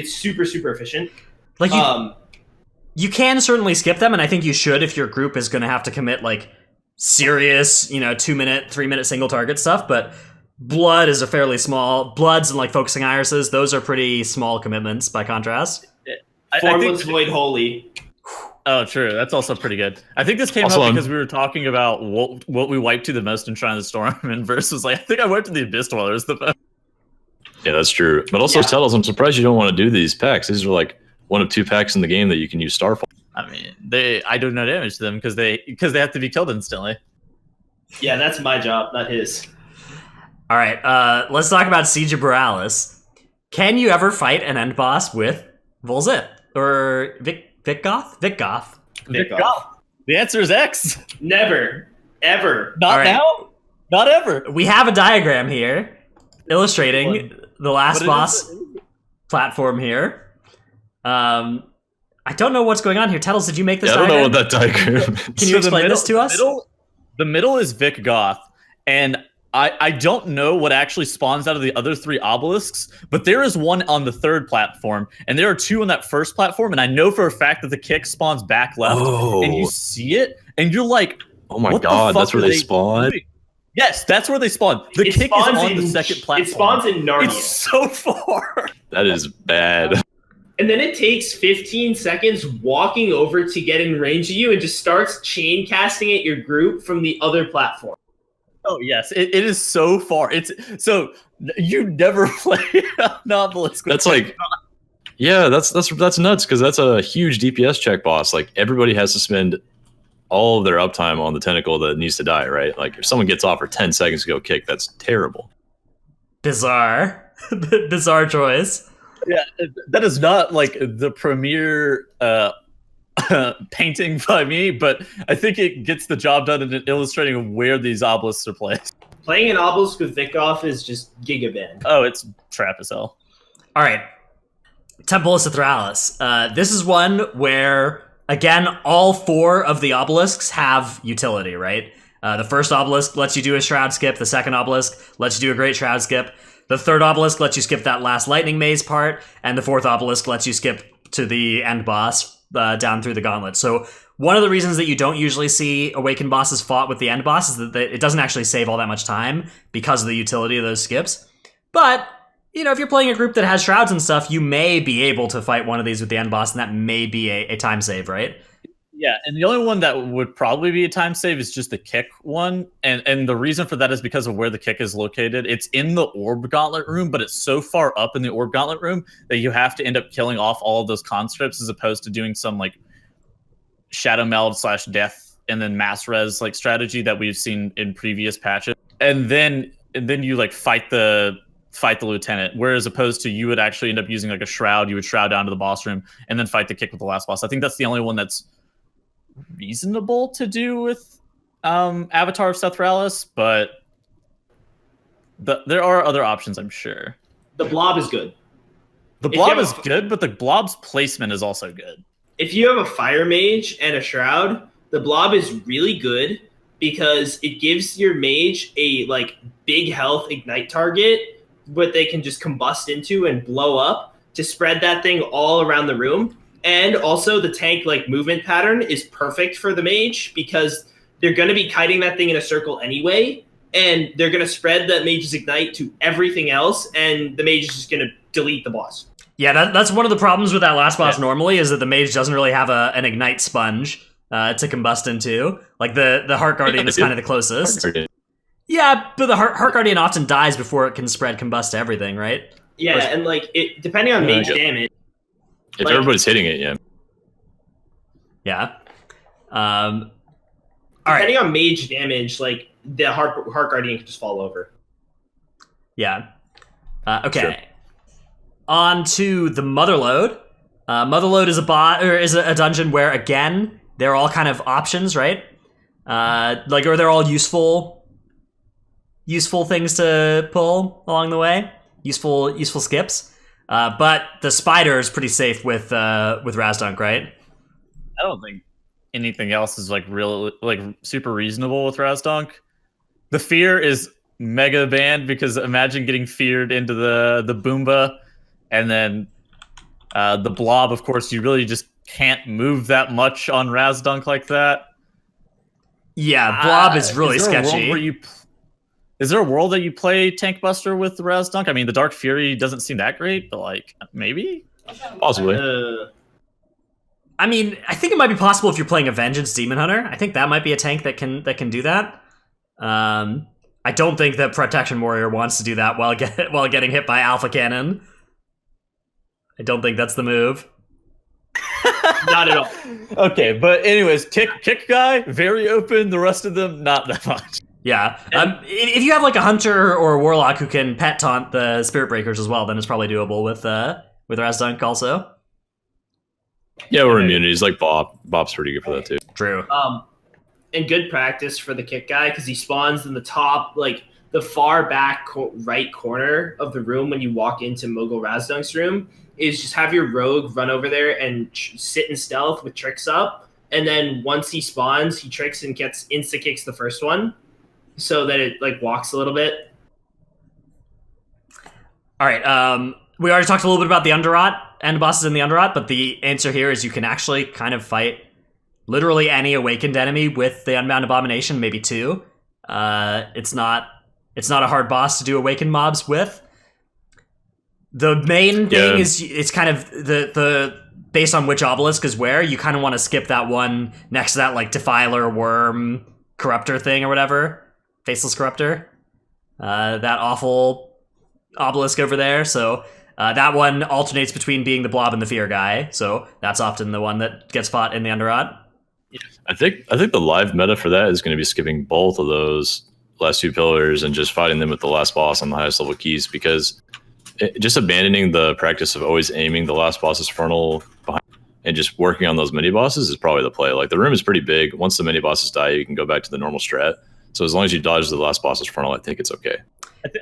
B: super efficient.
A: Like you can certainly skip them, and I think you should if your group is going to have to commit like serious, 2-minute, 3-minute single target stuff. But blood is a fairly small bloods and like focusing irises. Those are pretty small commitments by contrast.
B: Formless Void Holy.
D: Oh, true. That's also pretty good. I think this came up because we were talking about what we wiped to the most in Shrine of the Storm, and Verse was like, I think I wiped to the Abyss Dwellers the most.
C: Yeah, that's true. But also, Sethos, I'm surprised you don't want to do these packs. These are like one of 2 packs in the game that you can use Starfall.
D: I mean, I do no damage to them because they have to be killed instantly.
B: Yeah, that's my job, not his.
A: All right, let's talk about Siege of Borealis. Can you ever fight an end boss with Volzith or Vikgoth? Vikgoth.
D: The answer is X.
B: Never, ever.
D: Not now. Not ever.
A: We have a diagram here illustrating the last boss platform here. I don't know what's going on here. Tettles, did you make this diagram?
C: I don't know what that diagram is.
A: Can you explain this to us?
D: The middle is Vikgoth, and I don't know what actually spawns out of the other 3 obelisks, but there is one on the 3rd platform, and there are 2 on that 1st platform, and I know for a fact that the kick spawns back left, and you see it, and you're like,
C: oh my god, that's where they spawn?
D: Yes, that's where they spawn. The kick is on the 2nd platform.
B: It spawns in Narnia.
D: It's so far.
C: That is bad.
B: And then it takes 15 seconds walking over to get in range of you and just starts chain casting at your group from the other platform.
D: Oh yes, it is so far. It's so you never play an obelisk.
C: That's like, yeah, that's nuts because that's a huge DPS check boss. Like everybody has to spend all of their uptime on the tentacle that needs to die, right? Like if someone gets off for 10 seconds to go kick, that's terrible.
A: Bizarre choice.
D: Yeah, that is not like the premier painting by me, but I think it gets the job done in illustrating where these obelisks are placed.
B: Playing an obelisk with Vikgoth is just gigaband.
D: Oh, it's trap as hell.
A: All right, Temple of Sithralis. This is one where, again, all 4 of the obelisks have utility, right? The first obelisk lets you do a shroud skip. The second obelisk lets you do a great shroud skip. The 3rd obelisk lets you skip that last lightning maze part, and the 4th obelisk lets you skip to the end boss down through the gauntlet. So one of the reasons that you don't usually see awakened bosses fought with the end boss is that it doesn't actually save all that much time because of the utility of those skips. But if you're playing a group that has shrouds and stuff, you may be able to fight one of these with the end boss, and that may be a time save, right?
D: Yeah, and the only one that would probably be a time save is just the kick one. And the reason for that is because of where the kick is located. It's in the orb gauntlet room, but it's so far up in the orb gauntlet room that you have to end up killing off all of those conscripts as opposed to doing some like shadow meld / death and then mass res like strategy that we've seen in previous patches. And then you like fight the lieutenant, whereas opposed to you would actually end up using like a shroud. You would shroud down to the boss room and then fight the kick with the last boss. I think that's the only one that's reasonable to do with Avatar of Sethraliss, but there are other options, I'm sure.
B: The blob is good.
D: The blob is good, but the blob's placement is also good.
B: If you have a fire mage and a shroud, the blob is really good because it gives your mage a like big health ignite target what they can just combust into and blow up to spread that thing all around the room. And also the tank like movement pattern is perfect for the mage because they're going to be kiting that thing in a circle anyway, and they're going to spread that mage's ignite to everything else, and the mage is just going to delete the boss.
A: Yeah, that's one of the problems with that last boss normally is that the mage doesn't really have an ignite sponge to combust into. Like the Heart Guardian is kind of the closest. Yeah, but the Heart Guardian often dies before it can spread combust to everything, right?
B: Yeah, and like it depending on mage damage.
C: If everybody's hitting it, yeah.
A: Yeah.
B: Depending on mage damage, like the Heart Guardian can just fall over.
A: Yeah. Okay.
C: Sure.
A: On to the Mother Lode. Mother Lode is a dungeon where again they're all kind of options, right? Or they're all useful things to pull along the way. Useful skips. But the spider is pretty safe with Razdunk, right?
D: I don't think anything else is like real, like super reasonable with Razdunk. The fear is mega banned because imagine getting feared into the Boomba, and then the blob. Of course, you really just can't move that much on Razdunk like that.
A: Yeah, blob is really sketchy.
D: Is there a world that you play Tank Buster with Razdunk? I mean, the Dark Fury doesn't seem that great, but like maybe,
C: Possibly.
A: I mean, I think it might be possible if you're playing a Vengeance Demon Hunter. I think that might be a tank that can do that. I don't think that Protection Warrior wants to do that while getting hit by Alpha Cannon. I don't think that's the move.
B: Not at all.
D: Okay, but anyways, kick guy, very open. The rest of them, not that much.
A: Yeah. If you have like a hunter or a warlock who can pet taunt the Spirit Breakers as well, then it's probably doable with Razdunk also.
C: Yeah, or immunities like Bob. Bob's pretty good for that too.
A: True.
B: And good practice for the kick guy because he spawns in the top, like the far back right corner of the room when you walk into Mogul Razdunk's room. Is just have your rogue run over there and sit in stealth with tricks up, and then once he spawns, he tricks and gets insta kicks the first one, so that it like walks a little bit.
A: All right. We already talked a little bit about the Underrot and bosses in the Underrot, but the answer here is you can actually kind of fight literally any awakened enemy with the Unbound Abomination, maybe two. It's not a hard boss to do awakened mobs with. The main thing is it's kind of the based on which obelisk is where, you kind of want to skip that one next to that like Defiler, Worm, Corruptor thing or whatever. Faceless Corruptor. That awful obelisk over there. So that one alternates between being the blob and the fear guy. So that's often the one that gets fought in the Underrot.
C: I think the live meta for that is going to be skipping both of those last two pillars and just fighting them with the last boss on the highest level keys, because just abandoning the practice of always aiming the last boss's frontal behind and just working on those mini bosses is probably the play. Like the room is pretty big. Once the mini bosses die, you can go back to the normal strat. So as long as you dodge the last boss's frontal, I think it's okay.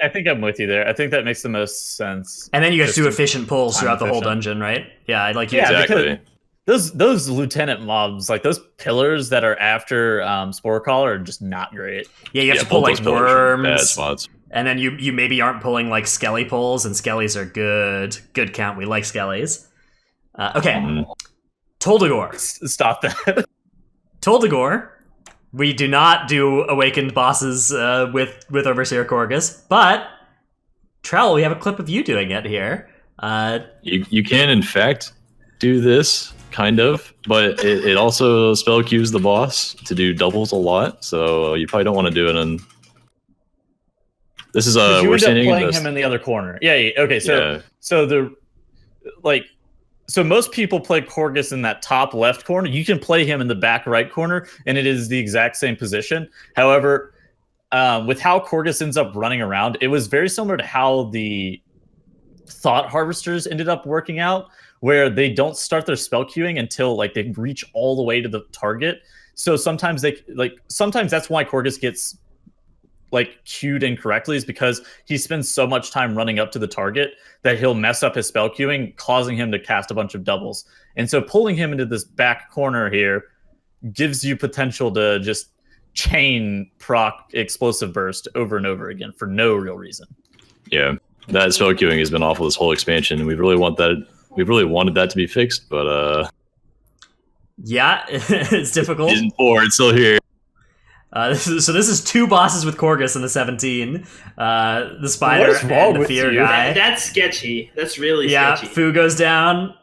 D: I think I'm with you there. I think that makes the most sense.
A: And then you have to do efficient pulls throughout the whole dungeon, right? Yeah, like you
C: Exactly.
D: Those lieutenant mobs, like those pillars that are after Spore Caller, are just not great.
A: Yeah, you have to pull like worms.
C: Bad spots.
A: And then you maybe aren't pulling like Skelly pulls, and Skellies are good count. We like Skellies. Okay. Toldagor.
D: Stop that.
A: Toldagor. We do not do awakened bosses with Overseer Korgus, but Trell, we have a clip of you doing it here.
C: You can in fact do this kind of, but it also spell queues the boss to do doubles a lot, so you probably don't want to do it in. This is
D: You
C: we're
D: end up
C: standing
D: playing
C: in this.
D: him in the other corner. Yeah. Okay. So So most people play Korgus in that top left corner. You can play him in the back right corner, and it is the exact same position. However, with how Korgus ends up running around, it was very similar to how the Thought Harvesters ended up working out, where they don't start their spell queuing until like they reach all the way to the target. So sometimes sometimes that's why Korgus gets like queued incorrectly, is because he spends so much time running up to the target that he'll mess up his spell queuing, causing him to cast a bunch of doubles. And so pulling him into this back corner here gives you potential to just chain proc explosive burst over and over again for no real reason.
C: Yeah, that spell queuing has been awful this whole expansion, and we really wanted that to be fixed, but
A: Yeah, it's difficult.
C: Season 4, it's still here.
A: This is 2 bosses with Korgus in the 17. The Spider
D: What is wrong
A: and the
D: with
A: Fear
D: you?
A: guy.
B: That's sketchy. That's really
A: Yeah,
B: sketchy.
A: Fu goes down,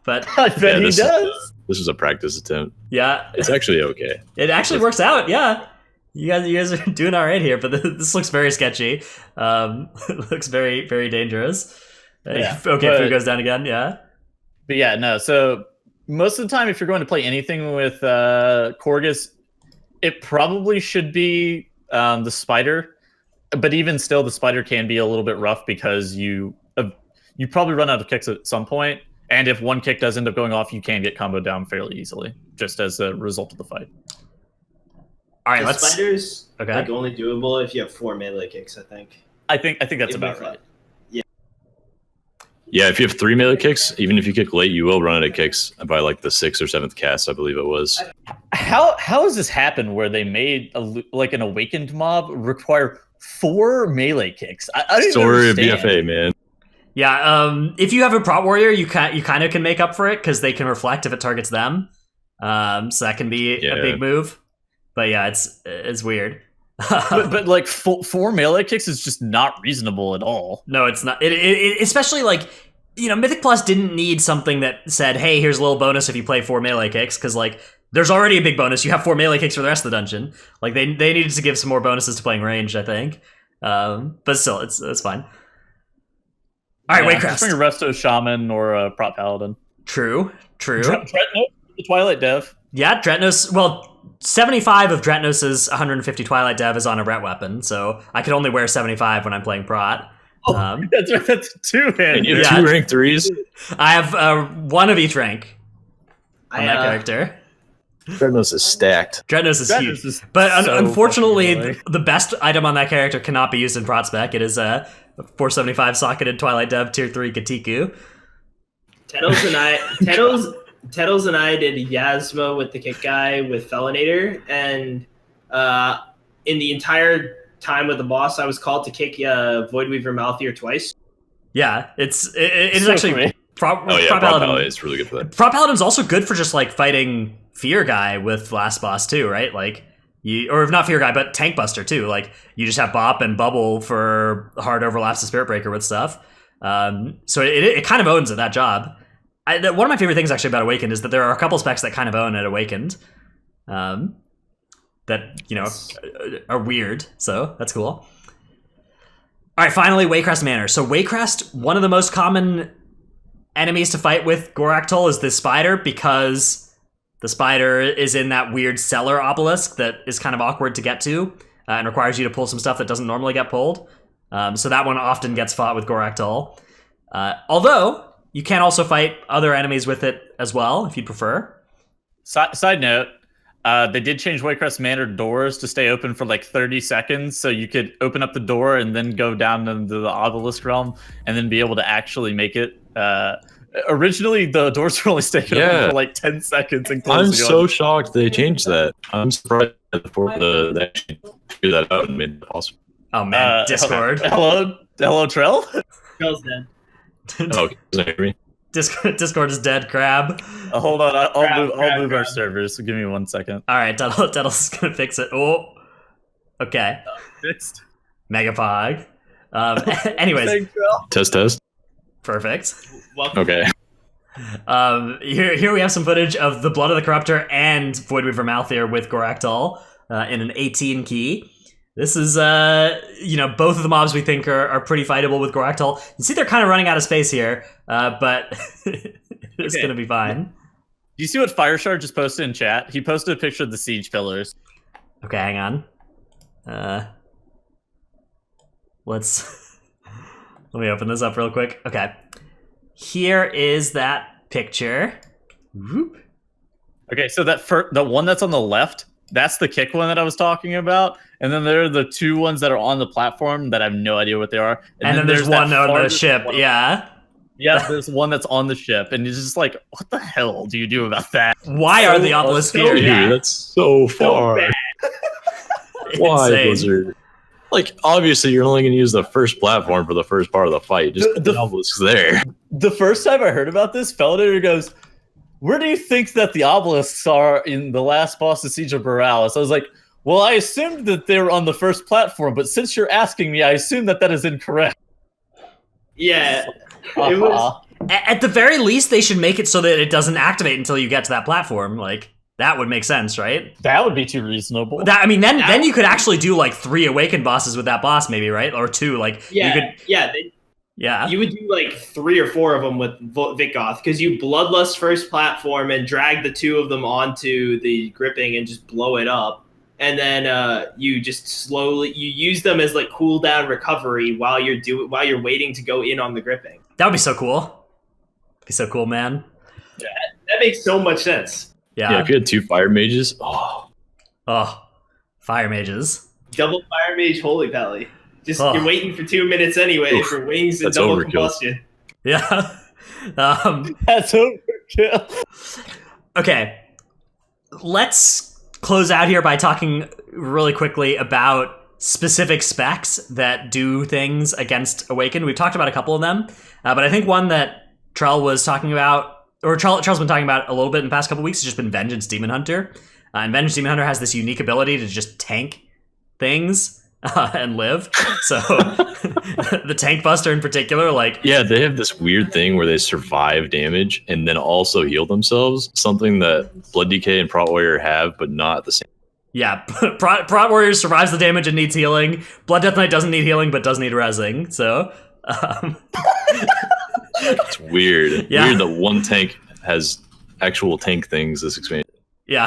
A: but
D: I bet
C: Yeah,
D: he
C: this-
D: does.
C: This was a practice attempt.
A: yeah,
C: It's actually okay.
A: it actually works out. Yeah, you guys are doing all right here, but this looks very sketchy. It looks very, very dangerous.
D: Yeah,
A: Okay,
D: but-
A: Fu goes down again. Yeah.
D: But yeah, no. So most of the time, if you're going to play anything with Korgus, it probably should be the Spider. But even still, the Spider can be a little bit rough because you probably run out of kicks at some point. And if one kick does end up going off, you can get comboed down fairly easily, just as a result of the fight.
A: All right,
B: The
A: let's.
B: spiders
A: Okay.
B: like only doable if you have 4 melee kicks, I think.
D: I think that's
B: If
D: about
B: we-
D: right.
C: Yeah, if you have 3 melee kicks, even if you kick late, you will run out of kicks by like the 6th or 7th cast, I believe it was.
D: How has this happened where they made an awakened mob require 4 melee kicks? I don't even
C: Story of
D: understand.
C: BFA, man.
A: Yeah, if you have a prot warrior, you kind of can make up for it because they can reflect if it targets them. So that can be a
C: Yeah.
A: big move. But yeah, it's weird.
D: But like 4 melee kicks is just not reasonable at all.
A: No, it's not. It especially like, you know, Mythic Plus didn't need something that said, "Hey, here's a little bonus if you play 4 melee kicks," because like there's already a big bonus. You have 4 melee kicks for the rest of the dungeon. Like they needed to give some more bonuses to playing ranged, I think. But still, it's fine. All right,
D: Just bring a
A: Waycrest.
D: Resto Shaman or a Prop Paladin.
A: True.
D: Dretnos, the Twilight Dev.
A: Yeah, Dretnos. Well, 75 of Dretnos' 150 Twilight Dev is on a Ret weapon, so I can only wear 75 when I'm playing Prot.
D: That's right. That's 2
C: And
D: hand.
C: you have
A: Yeah.
C: 2 rank 3s.
A: I have 1 of each rank on that
B: I,
A: character.
C: Dreadnoughts is stacked.
A: Dretnos is
D: Dretnos
A: huge.
D: is
A: But
D: so
A: unfortunately,
D: fucking annoying.
A: the best item on that character cannot be used in Prot spec. It is a 475 socketed Twilight Dev tier 3 Katiku.
B: Tettles and I did Yasma with the kick guy with Felinator, and in the entire time with the boss, I was called to kick Voidweaver Malthier twice.
A: Yeah, it is
D: So
A: actually
D: great.
A: Prot
C: Oh yeah,
A: Prot
C: Prop
A: Paladin.
C: is really good for that.
A: Prot Paladin's also good for just like fighting Fear Guy with Last Boss too, right? Like or if not Fear Guy, but Tank Buster too. Like you just have Bop and Bubble for hard overlaps to Spirit Breaker with stuff. So it kind of owns it, that job. One of my favorite things actually about Awakened is that there are a couple specs that kind of own it Awakened. That, you know, are weird. So that's cool. All right, finally, Waycrest Manor. So Waycrest, one of the most common enemies to fight with Goraktol is this spider, because the spider is in that weird cellar obelisk that is kind of awkward to get to and requires you to pull some stuff that doesn't normally get pulled. So that one often gets fought with Goraktol. Although, you can also fight other enemies with it as well, if you'd prefer.
D: Side note, they did change Waycrest Manor doors to stay open for like 30 seconds, so you could open up the door and then go down into the obelisk realm and then be able to actually make it. Originally, the doors were only staying open for like 10 seconds and
C: I'm
D: closing.
C: so shocked they changed that. I'm surprised that they actually figured that out and made it possible.
A: Oh man, Discord.
D: Hello, Trell.
B: Trell's dead.
C: Oh, okay. Doesn't hear me.
A: Discord is dead, Crab.
D: Hold on, I'll move our
B: Crab.
D: servers. So give me 1 second.
A: All right, Dettles is gonna fix it. Oh, okay.
D: Fixed.
A: Megapog. Anyways,
C: Test.
A: perfect.
B: Welcome.
C: Okay.
A: Here we have some footage of the Blood of the Corruptor and Voidweaver Malthier with Goraktal in an 18 key. This is, both of the mobs we think are pretty fightable with Goraktal. You see they're kind of running out of space here, but it's
D: Okay.
A: going to be fine.
D: Do you see what Fireshard just posted in chat? He posted a picture of the siege pillars.
A: Okay, hang on. Let me open this up real quick. Okay. Here is that picture. Whoop.
D: Okay, so the one that's on the left, that's the kick one that I was talking about. And then there are the two ones that are on the platform that I have no idea what they are.
A: And then there's one
D: that
A: on the
D: farthest
A: ship,
D: one.
A: Yeah,
D: there's one that's on the ship. And it's just like, what the hell do you do about that?
A: Why are the obelisks here?
C: Dude,
A: Yeah.
C: that's so far.
B: bad.
C: Why,
A: Insane.
C: Blizzard? Like, obviously, you're only going to use the first platform for the first part of the fight. Just put the obelisks there.
D: The first time I heard about this, Feldator goes, where do you think that the obelisks are in the last boss of Siege of Borealis? I was like, well, I assumed that they were on the first platform, but since you're asking me, I assume that is incorrect.
B: Yeah. It was.
A: At the very least, they should make it so that it doesn't activate until you get to that platform. Like, that would make sense, right?
D: That would be too reasonable.
A: Then you could actually do like 3 awakened bosses with that boss, maybe, right? Or 2. Like,
B: Yeah.
A: you could.
B: Yeah. You would do like 3 or 4 of them with Vikoth because you bloodlust first platform and drag the 2 of them onto the gripping and just blow it up. And then you just slowly use them as like cooldown recovery while you're waiting to go in on the gripping.
A: That would be so cool. Be so cool, man.
B: That makes so much sense.
C: Yeah, if you had 2 fire mages,
A: Oh, fire mages.
B: Double fire mage, holy pally. Just
A: Oh.
B: you're waiting for 2 minutes anyway for wings and
C: that's
B: double
C: overkill.
B: combustion.
A: Yeah.
D: That's overkill.
A: Okay. Let's close out here by talking really quickly about specific specs that do things against Awakened. We've talked about a couple of them, but I think one that Trell was talking about, or Trell's been talking about a little bit in the past couple weeks, has just been Vengeance Demon Hunter. And Vengeance Demon Hunter has this unique ability to just tank things and live. So the Tank Buster in particular, like...
C: yeah, they have this weird thing where they survive damage and then also heal themselves. Something that Blood DK and Prot Warrior have, but not the same.
A: Yeah, Prot Warrior survives the damage and needs healing. Blood Death Knight doesn't need healing, but does need rezzing. So...
C: It's weird.
A: Yeah.
C: Weird that one tank has actual tank things this expansion.
A: Yeah,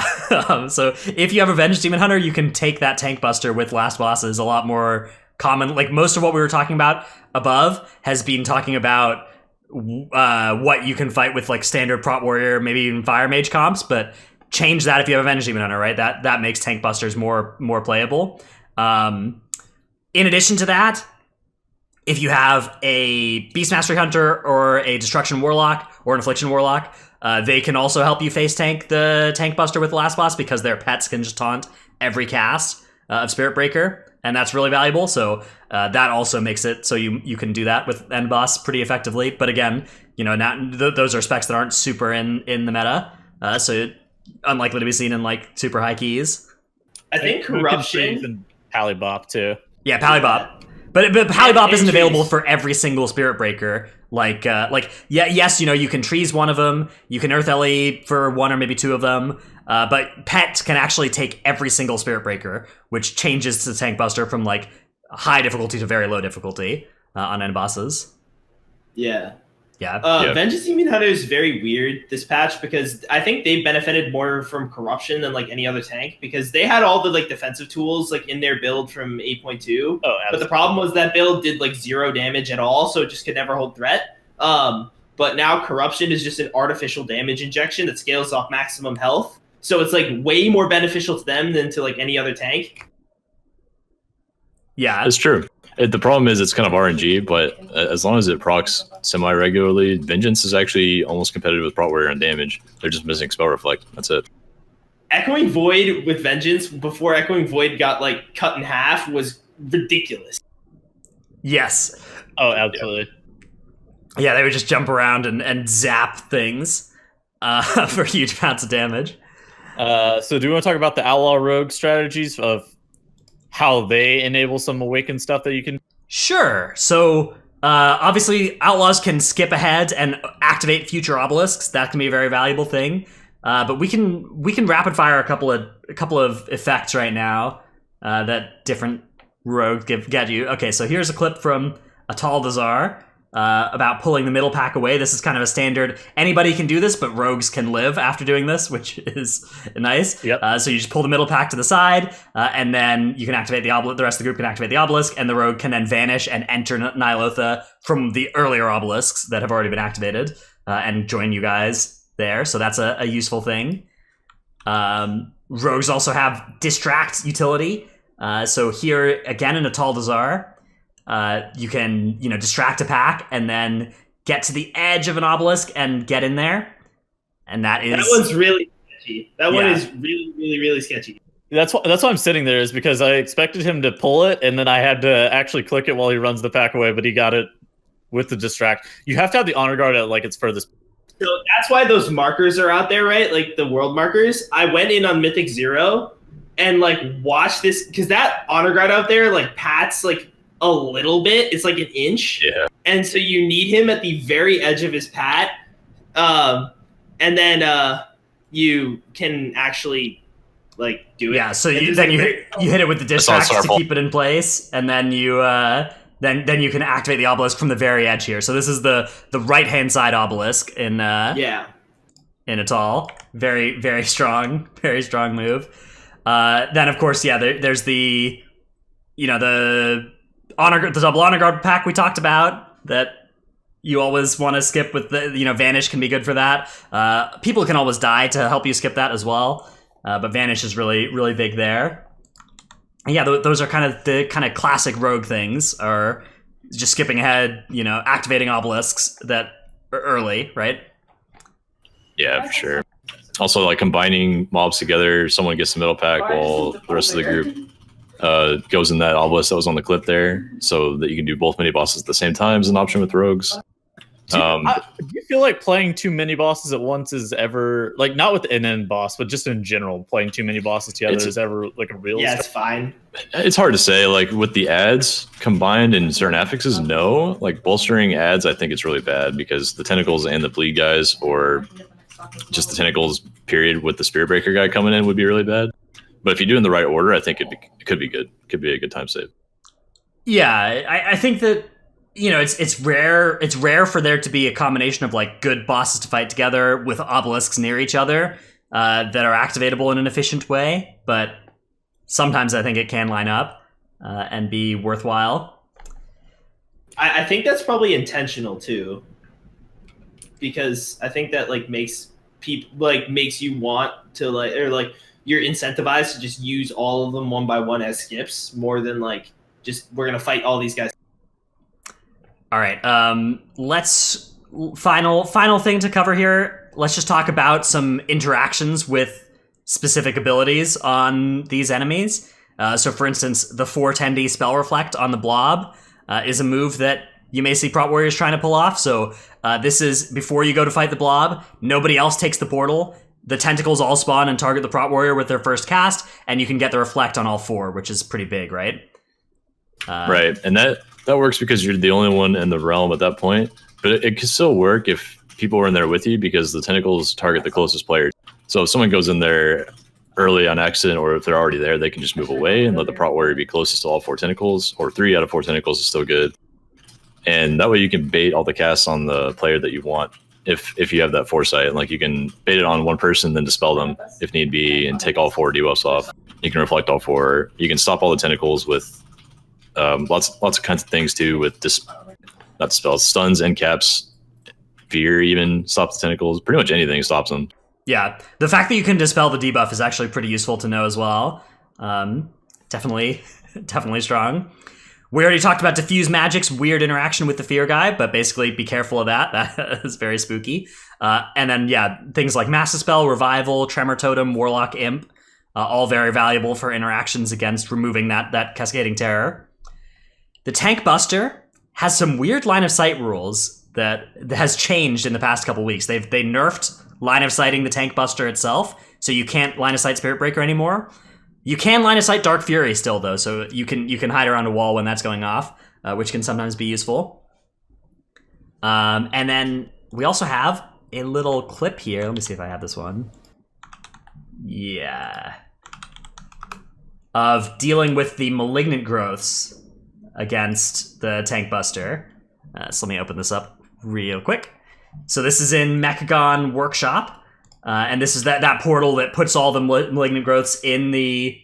A: so if you have a Vengeance Demon Hunter, you can take that Tank Buster with last bosses a lot more common. Like, most of what we were talking about above has been talking about what you can fight with, like, standard Prot Warrior, maybe even Fire Mage comps, but change that if you have a Vengeance Demon Hunter, right? That makes Tank Busters more playable. In addition to that, if you have a Beast Mastery Hunter or a Destruction Warlock or an Affliction Warlock, they can also help you face tank the Tank Buster with the last boss because their pets can just taunt every cast of Spirit Breaker, and that's really valuable. So that also makes it so you can do that with end boss pretty effectively. But again, those are specs that aren't super in the meta, so unlikely to be seen in like super high keys.
B: I think Corruption...
D: and Palibop too.
A: Yeah, Palibop. But Palibop
B: and
A: isn't available
B: trees.
A: for every single Spirit Breaker. Yes, you can trees one of them. You can Earth LE for 1 or maybe 2 of them. But Pet can actually take every single Spirit Breaker, which changes the Tank Buster from like high difficulty to very low difficulty on end bosses.
B: Yeah.
A: Yeah.
B: Vengeance Demon Hunter is very weird this patch because I think they benefited more from Corruption than like any other tank because they had all the like defensive tools like in their build from 8.2. But the problem was that build did like 0 damage at all, so it just could never hold threat. But now Corruption is just an artificial damage injection that scales off maximum health. So it's like way more beneficial to them than to like any other tank.
A: Yeah.
C: It's true. The problem is it's kind of RNG, but as long as it procs semi-regularly, Vengeance is actually almost competitive with Prot Warrior on damage. They're just missing Spell Reflect. That's it.
B: Echoing Void with Vengeance before Echoing Void got like cut in half was ridiculous.
A: Yes.
D: Oh, absolutely.
A: Yeah, they would just jump around and zap things for huge amounts of damage.
D: So do we want to talk about the Outlaw Rogue strategies of how they enable some awakened stuff that you can?
A: Sure. So obviously, Outlaws can skip ahead and activate future obelisks. That can be a very valuable thing. But we can rapid fire a couple of effects right now that different rogues get you. Okay, so here's a clip from Untitled about pulling the middle pack away. This is kind of a standard. Anybody can do this, but rogues can live after doing this, which is nice.
D: Yep.
A: So you just pull the middle pack to the side, and then you can activate the obelisk. The rest of the group can activate the obelisk, and the rogue can then vanish and enter Ny'alotha from the earlier obelisks that have already been activated and join you guys there. So that's a useful thing. Rogues also have distract utility. So here again in Untitled, you can, distract a pack and then get to the edge of an obelisk and get in there. And that
B: one's really sketchy. That one is really, really, really sketchy.
D: That's why I'm sitting there, is because I expected him to pull it, and then I had to actually click it while he runs the pack away, but he got it with the distract. You have to have the honor guard at its furthest.
B: So that's why those markers are out there, right? Like the world markers. I went in on Mythic 0 and watched this, because that honor guard out there pats a little bit. It's an inch.
C: Yeah.
B: And so you need him at the very edge of his pat. And then you can actually do it.
A: Yeah, so you hit it with the distract to keep it in place, and then you then you can activate the obelisk from the very edge here. So this is the right-hand side obelisk in Atal. Very, very strong move. Then of course, there's the the double honor guard pack we talked about that you always want to skip with the vanish can be good for that. People can always die to help you skip that as well, but vanish is really, really big there. And yeah, those are kind of the classic rogue things, are just skipping ahead, activating obelisks that are early, right?
C: Yeah, for sure. Also, combining mobs together, someone gets the middle pack while the rest of the group goes in that obelisk that was on the clip there, so that you can do both mini bosses at the same time is an option with rogues.
D: Do you feel like playing too many bosses at once is ever, not with an end boss, but just in general, playing too many bosses together is ever a real?
B: Yeah, it's fine.
C: It's hard to say. With the ads combined in certain affixes, no. Bolstering ads, I think it's really bad because the tentacles and the bleed guys, or just the tentacles period with the Spirit Breaker guy coming in would be really bad. But if you do it in the right order, I think it could be good. Could be a good time save.
A: Yeah, I think that it's rare for there to be a combination of good bosses to fight together with obelisks near each other that are activatable in an efficient way. But sometimes I think it can line up and be worthwhile.
B: I think that's probably intentional too, because I think that makes people makes you want to you're incentivized to just use all of them one by one as skips more than just we're gonna fight all these guys.
A: All right, let's final thing to cover here. Let's just talk about some interactions with specific abilities on these enemies. So for instance, the 410D Spell Reflect on the Blob is a move that you may see Prot Warriors trying to pull off. So this is before you go to fight the Blob. Nobody else takes the portal. The tentacles all spawn and target the Prot Warrior with their first cast, and you can get the Reflect on all 4, which is pretty big, right?
C: Right, and that works because you're the only one in the realm at that point. But it can still work if people are in there with you, because the tentacles target the closest player. So if someone goes in there early on accident, or if they're already there, they can just move away and let the Prot Warrior be closest to all 4 tentacles, or 3 out of 4 tentacles is still good. And that way you can bait all the casts on the player that you want. If you have that foresight, you can bait it on one person, then dispel them if need be, and take all 4 debuffs off. You can reflect all 4. You can stop all the tentacles with lots of kinds of things too, with not dispels, stuns, end caps, fear, even stops the tentacles. Pretty much anything stops them.
A: Yeah, the fact that you can dispel the debuff is actually pretty useful to know as well. Definitely strong. We already talked about Diffuse Magic's weird interaction with the Fear guy, but basically be careful of that. That is very spooky. And then, things like Mass Dispel, Revival, Tremor Totem, Warlock, Imp, all very valuable for interactions against removing that Cascading Terror. The Tank Buster has some weird line of sight rules that has changed in the past couple weeks. They nerfed line of sighting the tank buster itself, so you can't line of sight Spirit Breaker anymore. You can line of sight Dark Fury still though, so you can hide around a wall when that's going off, which can sometimes be useful. And then we also have a little clip here. Let me see if I have this one. Yeah. Of dealing with the malignant growths against the tank buster. So let me open this up real quick. So this is in Mechagon Workshop, and this is that portal that puts all the malignant growths in the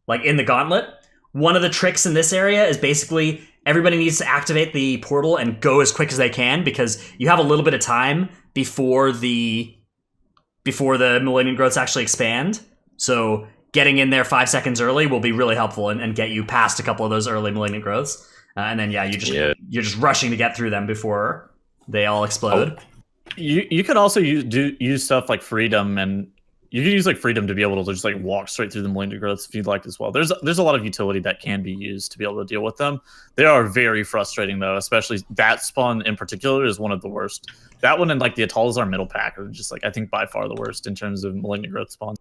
A: gauntlet. One of the tricks in this area is basically everybody needs to activate the portal and go as quick as they can, because you have a little bit of time before the malignant growths actually expand. So getting in there 5 seconds early will be really helpful and get you past a couple of those early malignant growths. And then you're just rushing to get through them before they all explode.
D: You could also use stuff like Freedom, and you could use like Freedom to be able to just like walk straight through the malignant growths if you'd like as well. There's a lot of utility that can be used to be able to deal with them. They are very frustrating though, especially that spawn in particular is one of the worst. That one and like the Atalazar middle pack are just like I think by far the worst in terms of malignant growth spawns.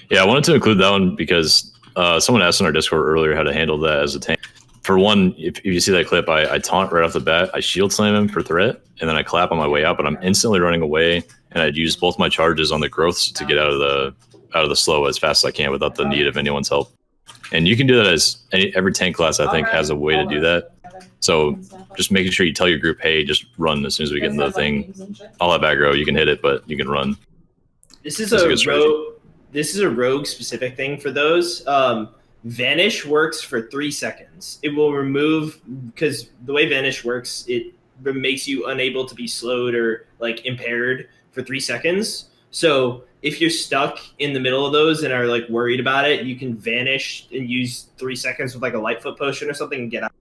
C: Yeah, I wanted to include that one because someone asked in our Discord earlier how to handle that as a tank. For one, if you see that clip, I taunt right off the bat. I shield slam him for threat, and then I clap on my way out. But I'm instantly running away, and I'd use both my charges on the growths to get out of the slow as fast as I can without the need of anyone's help. And you can do that as every tank class I think has a way to do that. So just making sure you tell your group, hey, just run as soon as we get into the thing. I'll have aggro. You can hit it, but you can run.
B: This is a rogue specific thing for those. Vanish works for 3 seconds. It will remove, because the way Vanish works, it makes you unable to be slowed or like impaired for 3 seconds. So if you're stuck in the middle of those and are like worried about it, you can vanish and use 3 seconds with like a Lightfoot potion or something and get out.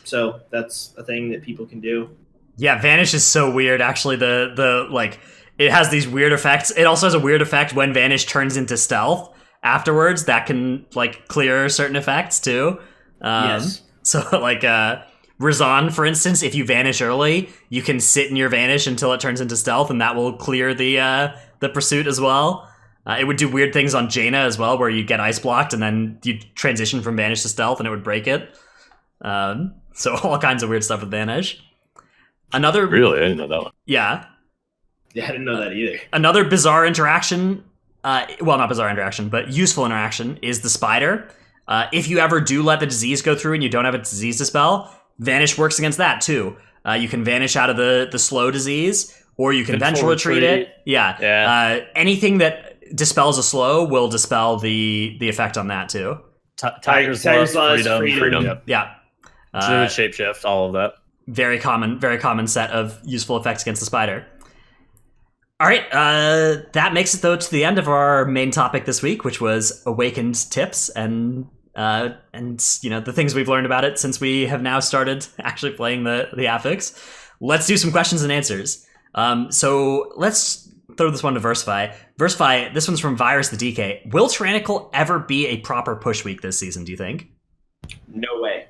B: So that's a thing that people can do.
A: Yeah, Vanish is so weird. Actually, the like it has these weird effects. It also has a weird effect when Vanish turns into stealth. Afterwards, that can like clear certain effects too.
B: Yes.
A: So like Razan, for instance, if you vanish early, you can sit in your vanish until it turns into stealth, and that will clear the pursuit as well. It would do weird things on Jaina as well, where you get ice blocked and then you transition from vanish to stealth, and it would break it. So all kinds of weird stuff with vanish. Another
C: Really, I didn't know that one.
A: Yeah,
B: I didn't know that either.
A: Another bizarre interaction. Well, not bizarre interaction, but useful interaction is the spider. If you ever do let the disease go through and you don't have a disease dispel, Vanish works against that too. You can vanish out of the slow disease, or you can vengeful retreat it. Yeah. Anything that dispels a slow will dispel the effect on that too.
D: Tiger's Law, freedom. Yep.
A: Yeah.
D: Shapeshift, all of that.
A: Very common set of useful effects against the spider. All right, that makes it though to the end of our main topic this week, which was Awakened tips and the things we've learned about it since we have now started actually playing the affix. Let's do some questions and answers. So let's throw this one to Versify. Versify, this one's from Virus the DK. Will Tyrannical ever be a proper push week this season, do you think?
B: No way.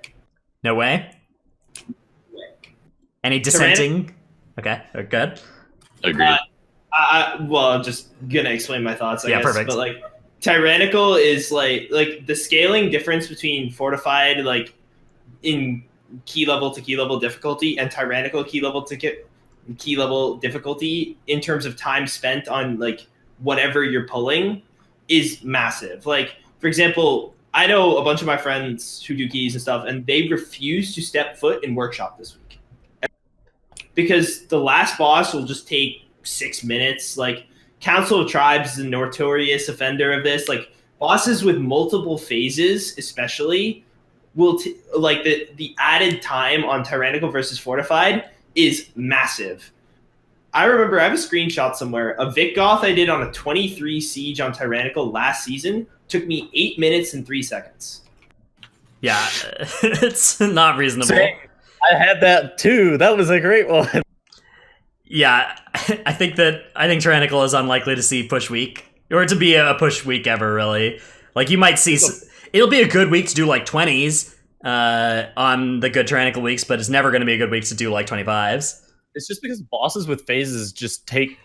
A: No way? Any dissenting? Okay, good.
C: Agreed.
B: I'm just gonna explain my thoughts, I guess.
A: Perfect.
B: But like, Tyrannical is like the scaling difference between Fortified, like in key level to key level difficulty, and Tyrannical key level to key level difficulty in terms of time spent on like whatever you're pulling is massive. Like, for example, I know a bunch of my friends who do keys and stuff, and they refuse to step foot in Workshop this week because the last boss will just take 6 minutes. Like, Council of Tribes is a notorious offender of this. Like, bosses with multiple phases especially will like the added time on Tyrannical versus Fortified is massive. I remember I have a screenshot somewhere. A Vic Goth I did on a 23 siege on Tyrannical last season took me 8 minutes and 3 seconds.
A: Yeah, it's not reasonable.
D: Same. I had that too. That was a great one.
A: Yeah, I think Tyrannical is unlikely to see push week, or to be a push week ever, really. Like, you might see, it'll be a good week to do like 20s on the good Tyrannical weeks, but it's never going to be a good week to do like 25s.
D: It's just because bosses with phases just take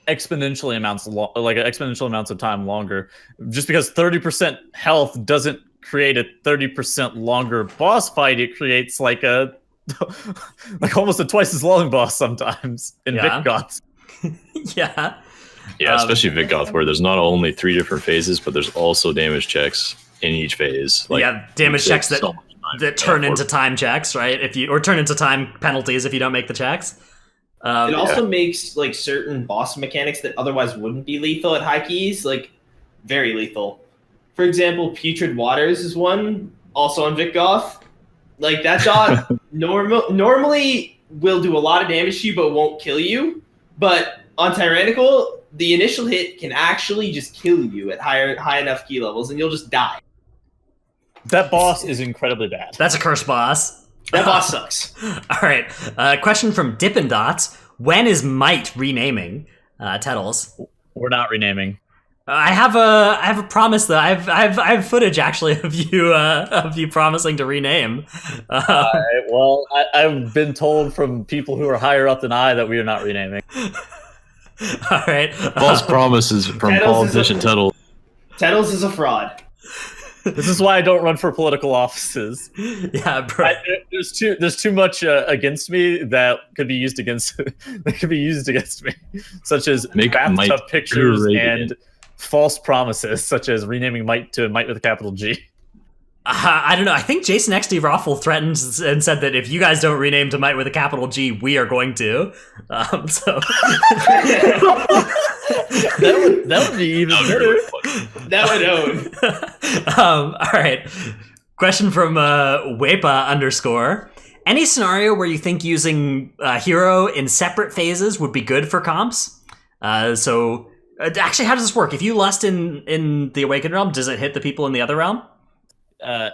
D: exponentially exponential amounts of time longer. Just because 30% health doesn't create a 30% longer boss fight, it creates like a like almost a twice as long boss sometimes in Vikgoth.
A: Yeah.
C: Yeah, especially Vikgoth, where there's not only 3 different phases, but there's also damage checks in each phase. Like,
A: yeah, damage checks that turn into time checks, right? Or turn into time penalties if you don't make the checks.
B: It also makes like certain boss mechanics that otherwise wouldn't be lethal at high keys, like very lethal. For example, Putrid Waters is one, also on Vikgoth. Like that dot normally will do a lot of damage to you, but won't kill you. But on Tyrannical, the initial hit can actually just kill you at high enough key levels, and you'll just die.
D: That boss is incredibly bad.
A: That's a cursed boss.
B: That boss sucks.
A: All right. Question from Dippin' Dots. When is Might renaming? Tettles.
D: We're not renaming.
A: I have a promise though. I have footage actually of you promising to rename.
D: Well, I've been told from people who are higher up than I that we are not renaming.
A: All right.
C: False promises from politician Tettles.
B: Tettles is a fraud.
D: This is why I don't run for political offices.
A: Yeah, bro.
D: There's too much against me that could be used against me, such as bathtub pictures and false promises, such as renaming Might to Might with a capital G.
A: I don't know. I think Jason XD Raffle threatened and said that if you guys don't rename to Might with a capital G, we are going to. So
D: that would be even better.
B: That would own.
A: All right. Question from Wepa_. Any scenario where you think using hero in separate phases would be good for comps? Actually, how does this work? If you lust in the Awakened realm, does it hit the people in the other realm?
D: I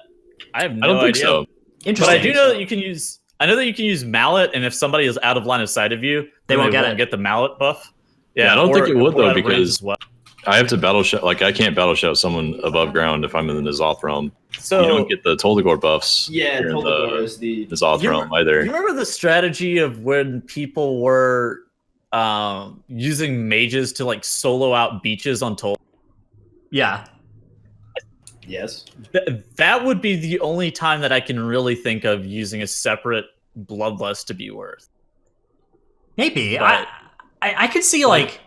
D: have no
C: I don't think
D: idea.
C: so.
A: Interesting.
D: But I do know that you can use. I know that you can use mallet, and if somebody is out of line of sight of you,
A: they won't
D: won't get the mallet buff.
C: Yeah, I don't think it would though, because
D: well.
C: I have to battle shout. Like I can't battle shout someone above ground if I'm in the N'Zoth realm.
D: So
C: you don't get the Toldegor buffs.
B: Yeah,
C: in
B: Toldegor is the
C: N'Zoth realm either.
D: You remember the strategy of when people were using mages to like solo out beaches on Told?
A: Yeah.
B: Yes.
D: That would be the only time that I can really think of using a separate bloodlust to be worth.
A: Maybe.
D: But,
A: I could see like,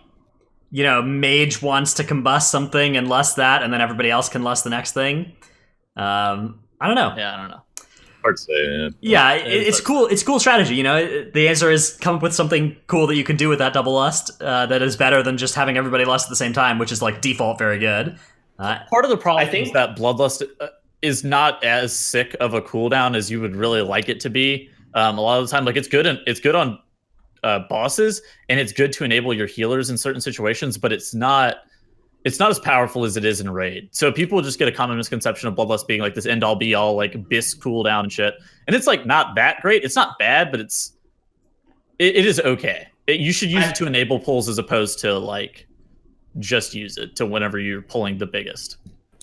A: you know, mage wants to combust something and lust that, and then everybody else can lust the next thing. I don't know.
D: Yeah, I don't know.
C: Hard to say.
A: Yeah, it's cool. It's cool strategy. You know, the answer is come up with something cool that you can do with that double lust that is better than just having everybody lust at the same time, which is like default very good.
D: Part of the problem
B: I think
D: is that bloodlust is not as sick of a cooldown as you would really like it to be. A lot of the time, like it's good on bosses, and it's good to enable your healers in certain situations, but it's not as powerful as it is in raid. So people just get a common misconception of bloodlust being like this end all be all like bis cooldown and shit, and it's like not that great. It's not bad, but it is okay. You should use it to enable pulls as opposed to like just use it to whenever you're pulling the biggest.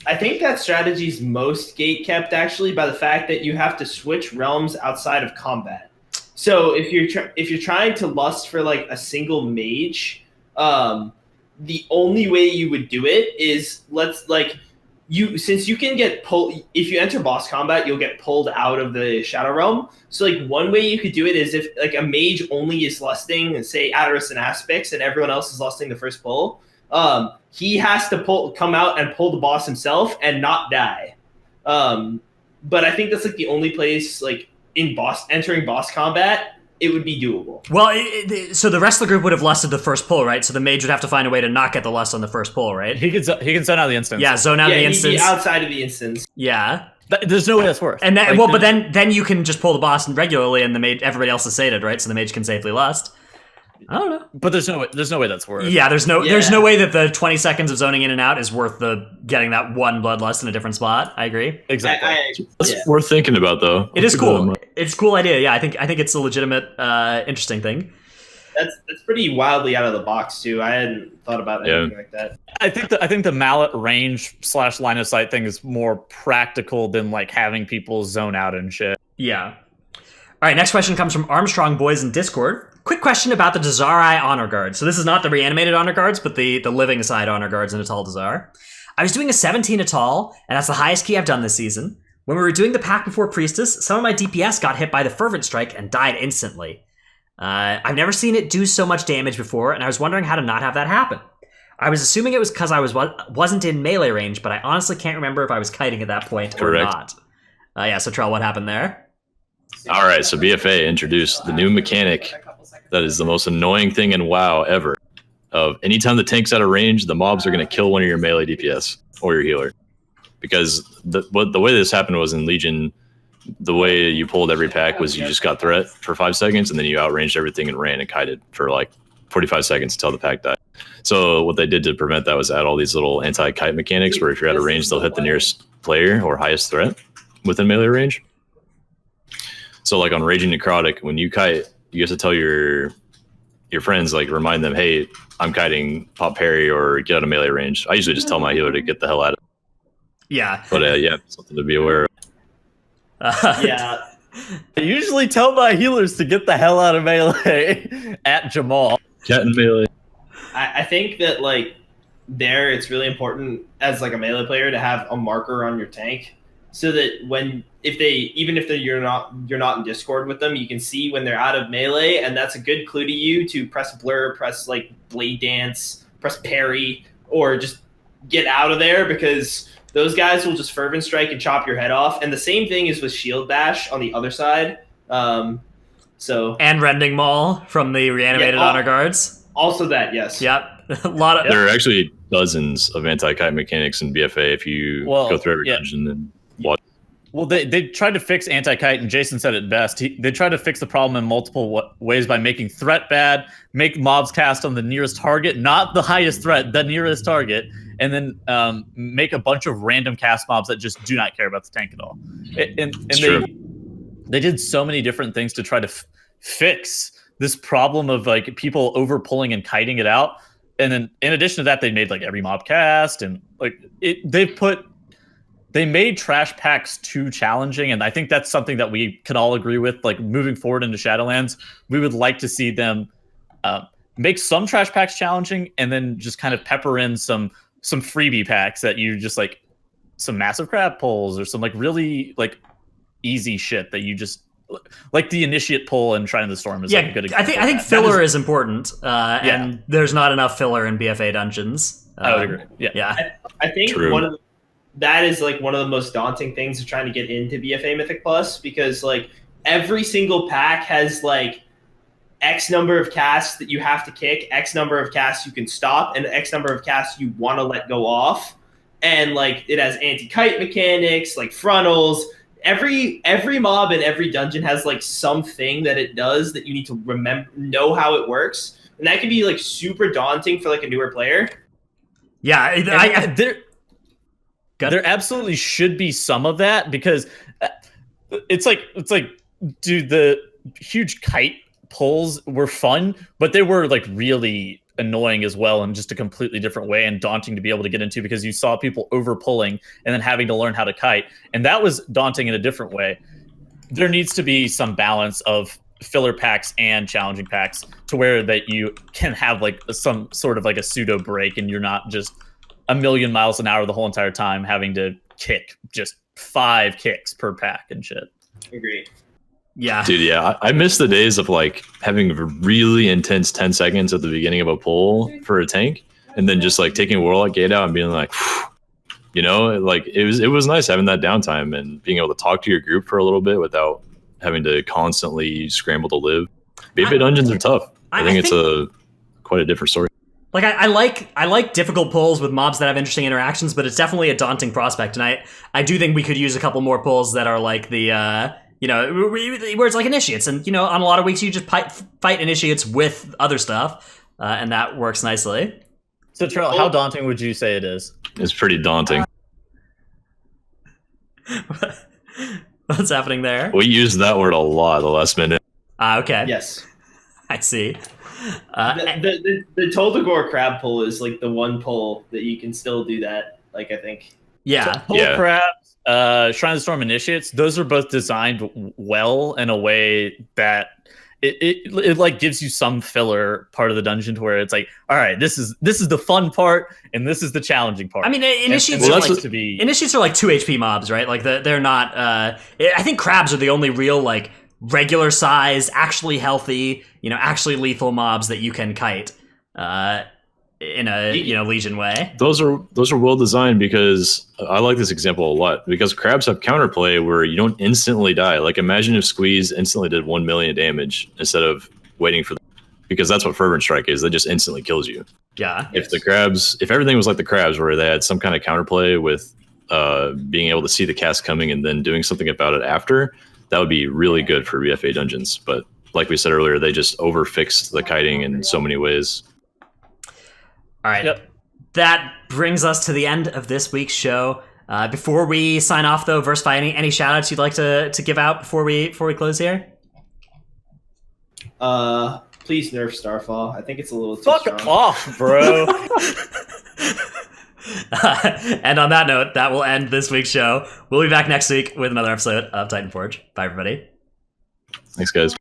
B: I think that strategy's most gate-kept actually by the fact that you have to switch realms outside of combat. So if you're trying to lust for like a single mage, the only way you would do it is since you can get pulled if you enter boss combat, you'll get pulled out of the Shadow Realm. So like one way you could do it is if like a mage only is lusting and say Adderus and Aspects and everyone else is lusting the first pull. He has to come out and pull the boss himself and not die. But I think that's like the only place like entering boss combat, it would be doable.
A: Well, so the rest of the group would have lusted the first pull, right? So the mage would have to find a way to not get the lust on the first pull, right?
D: He can zone out of the instance.
A: Yeah, zone out of the instance.
B: He'd be outside of the instance.
A: Yeah.
D: There's no way that's worth.
A: And then, but then you can just pull the boss regularly, and everybody else is sated, right? So the mage can safely lust. I don't know.
D: But there's no way that's worth.
A: Yeah, there's no way that the 20 seconds of zoning in and out is worth getting that one bloodlust in a different spot. I agree.
D: Exactly.
C: That's worth thinking about, though.
A: It is cool. It's a cool idea. Yeah, I think it's a legitimate, interesting thing.
B: That's pretty wildly out of the box too. I hadn't thought about anything like that.
D: I think the mallet range / line of sight thing is more practical than like having people zone out and shit.
A: Yeah. All right. Next question comes from Armstrong Boys in Discord. Quick question about the Dazari honor guard. So this is not the reanimated honor guards, but the living side honor guards in Atal Dazar. I was doing a 17 Atal, and that's the highest key I've done this season. When we were doing the pack before Priestess, some of my DPS got hit by the Fervent Strike and died instantly. I've never seen it do so much damage before, and I was wondering how to not have that happen. I was assuming it was because I wasn't in melee range, but I honestly can't remember if I was kiting at that point or not. Yeah, so Trell, what happened there?
C: All right, so BFA introduced the new mechanic that is the most annoying thing in WoW ever. Of anytime the tank's out of range, the mobs are going to kill one of your melee DPS or your healer. Because the way this happened was in Legion, the way you pulled every pack was you just got threat for 5 seconds, and then you outranged everything and ran and kited for like 45 seconds until the pack died. So what they did to prevent that was add all these little anti-kite mechanics where if you're out of range, they'll hit the nearest player or highest threat within melee range. So like on Raging Necrotic, when you kite, you have to tell your friends, like remind them, hey, I'm kiting, pop parry or get out of melee range. I usually just tell my healer to get the hell out of it.
A: Yeah.
C: But yeah, something to be aware of.
B: Yeah.
D: I usually tell my healers to get the hell out of melee at Jamal.
C: Cat and melee.
B: I think that like there it's really important as like a melee player to have a marker on your tank so that you're not in Discord with them, you can see when they're out of melee, and that's a good clue to you to press blur, press like blade dance, press parry, or just get out of there, because those guys will just fervent strike and chop your head off. And the same thing is with shield bash on the other side. And
A: Rending Maul from the reanimated honor guards.
B: Also that, yes.
A: Yep. A lot of
C: There are actually dozens of anti-kite mechanics in BFA if you go through every dungeon and watch.
D: Well, they tried to fix anti-kite, and Jason said it best. They tried to fix the problem in multiple ways by making threat bad, make mobs cast on the nearest target, not the highest threat, the nearest target, and then make a bunch of random cast mobs that just do not care about the tank at all. And they did so many different things to try to fix this problem of like people over pulling and kiting it out. And then in addition to that, they made like every mob cast, and like they made trash packs too challenging, and I think that's something that we can all agree with. Like moving forward into Shadowlands, we would like to see them make some trash packs challenging, and then just kind of pepper in some freebie packs that you just like some massive crab pulls or some like really like easy shit that you just like the initiate pull and Shrine of the Storm is like a good example.
A: I think filler is important, and there's not enough filler in BFA dungeons.
D: I would agree. Yeah.
B: I think that is like one of the most daunting things of trying to get into BFA Mythic Plus, because like every single pack has like X number of casts that you have to kick, X number of casts you can stop, and X number of casts you want to let go off. And like it has anti-kite mechanics, like frontals. Every mob in every dungeon has like something that it does that you need to know how it works. And that can be like super daunting for like a newer player.
A: Yeah,
D: there absolutely should be some of that, because it's like dude, the huge kite pulls were fun, but they were like really annoying as well in just a completely different way, and daunting to be able to get into because you saw people over pulling and then having to learn how to kite, and that was daunting in a different way. There needs to be some balance of filler packs and challenging packs to where that you can have like some sort of like a pseudo break, and you're not just a million miles an hour the whole entire time having to kick just 5 kicks per pack and shit.
B: Agree.
A: Yeah.
C: Dude, yeah. I miss the days of like having a really intense 10 seconds at the beginning of a pull for a tank, and then just like taking a Warlock gate out and being like, you know, like it was nice having that downtime and being able to talk to your group for a little bit without having to constantly scramble to live. BFA dungeons are tough. I think it's quite a different story.
A: Like I like difficult pulls with mobs that have interesting interactions, but it's definitely a daunting prospect, and I do think we could use a couple more pulls that are like the where it's like initiates, and you know, on a lot of weeks you just fight initiates with other stuff, and that works nicely.
D: So Trell, how daunting would you say it is?
C: It's pretty daunting.
A: What's happening there?
C: We used that word a lot the last minute.
A: Okay.
B: Yes.
A: I see.
B: The Toldagor crab pull is like the one pull that you can still do that. Like I think.
A: Yeah.
D: So crabs, Shrine of the Storm initiates. Those are both designed well in a way that it like gives you some filler part of the dungeon to where it's like, all right, this is the fun part and this is the challenging part.
A: I mean, initiates
C: well,
A: are
C: that's
A: like
C: what-
A: initiates are like 2 HP mobs, right? Like they're not. I think crabs are the only real like regular size, actually healthy, actually lethal mobs that you can kite in a Legion way.
C: Those are well designed, because I like this example a lot, because crabs have counterplay where you don't instantly die. Like, imagine if Squeeze instantly did 1 million damage instead of waiting for because that's what Fervent Strike is. That just instantly kills you.
A: Yeah.
C: If everything was like the crabs, where they had some kind of counterplay with being able to see the cast coming and then doing something about it after, that would be really good for BFA dungeons. But like we said earlier, they just overfixed the kiting in so many ways.
A: All right.
D: Yep.
A: That brings us to the end of this week's show. Before we sign off, though, Versify, any shout outs you'd like to give out before we close here?
B: Please nerf Starfall. I think it's a little too
D: Fuck
B: strong.
D: off, bro.
A: And on that note, that will end this week's show. We'll be back next week with another episode of Titanforge. Bye, everybody.
C: Thanks, guys.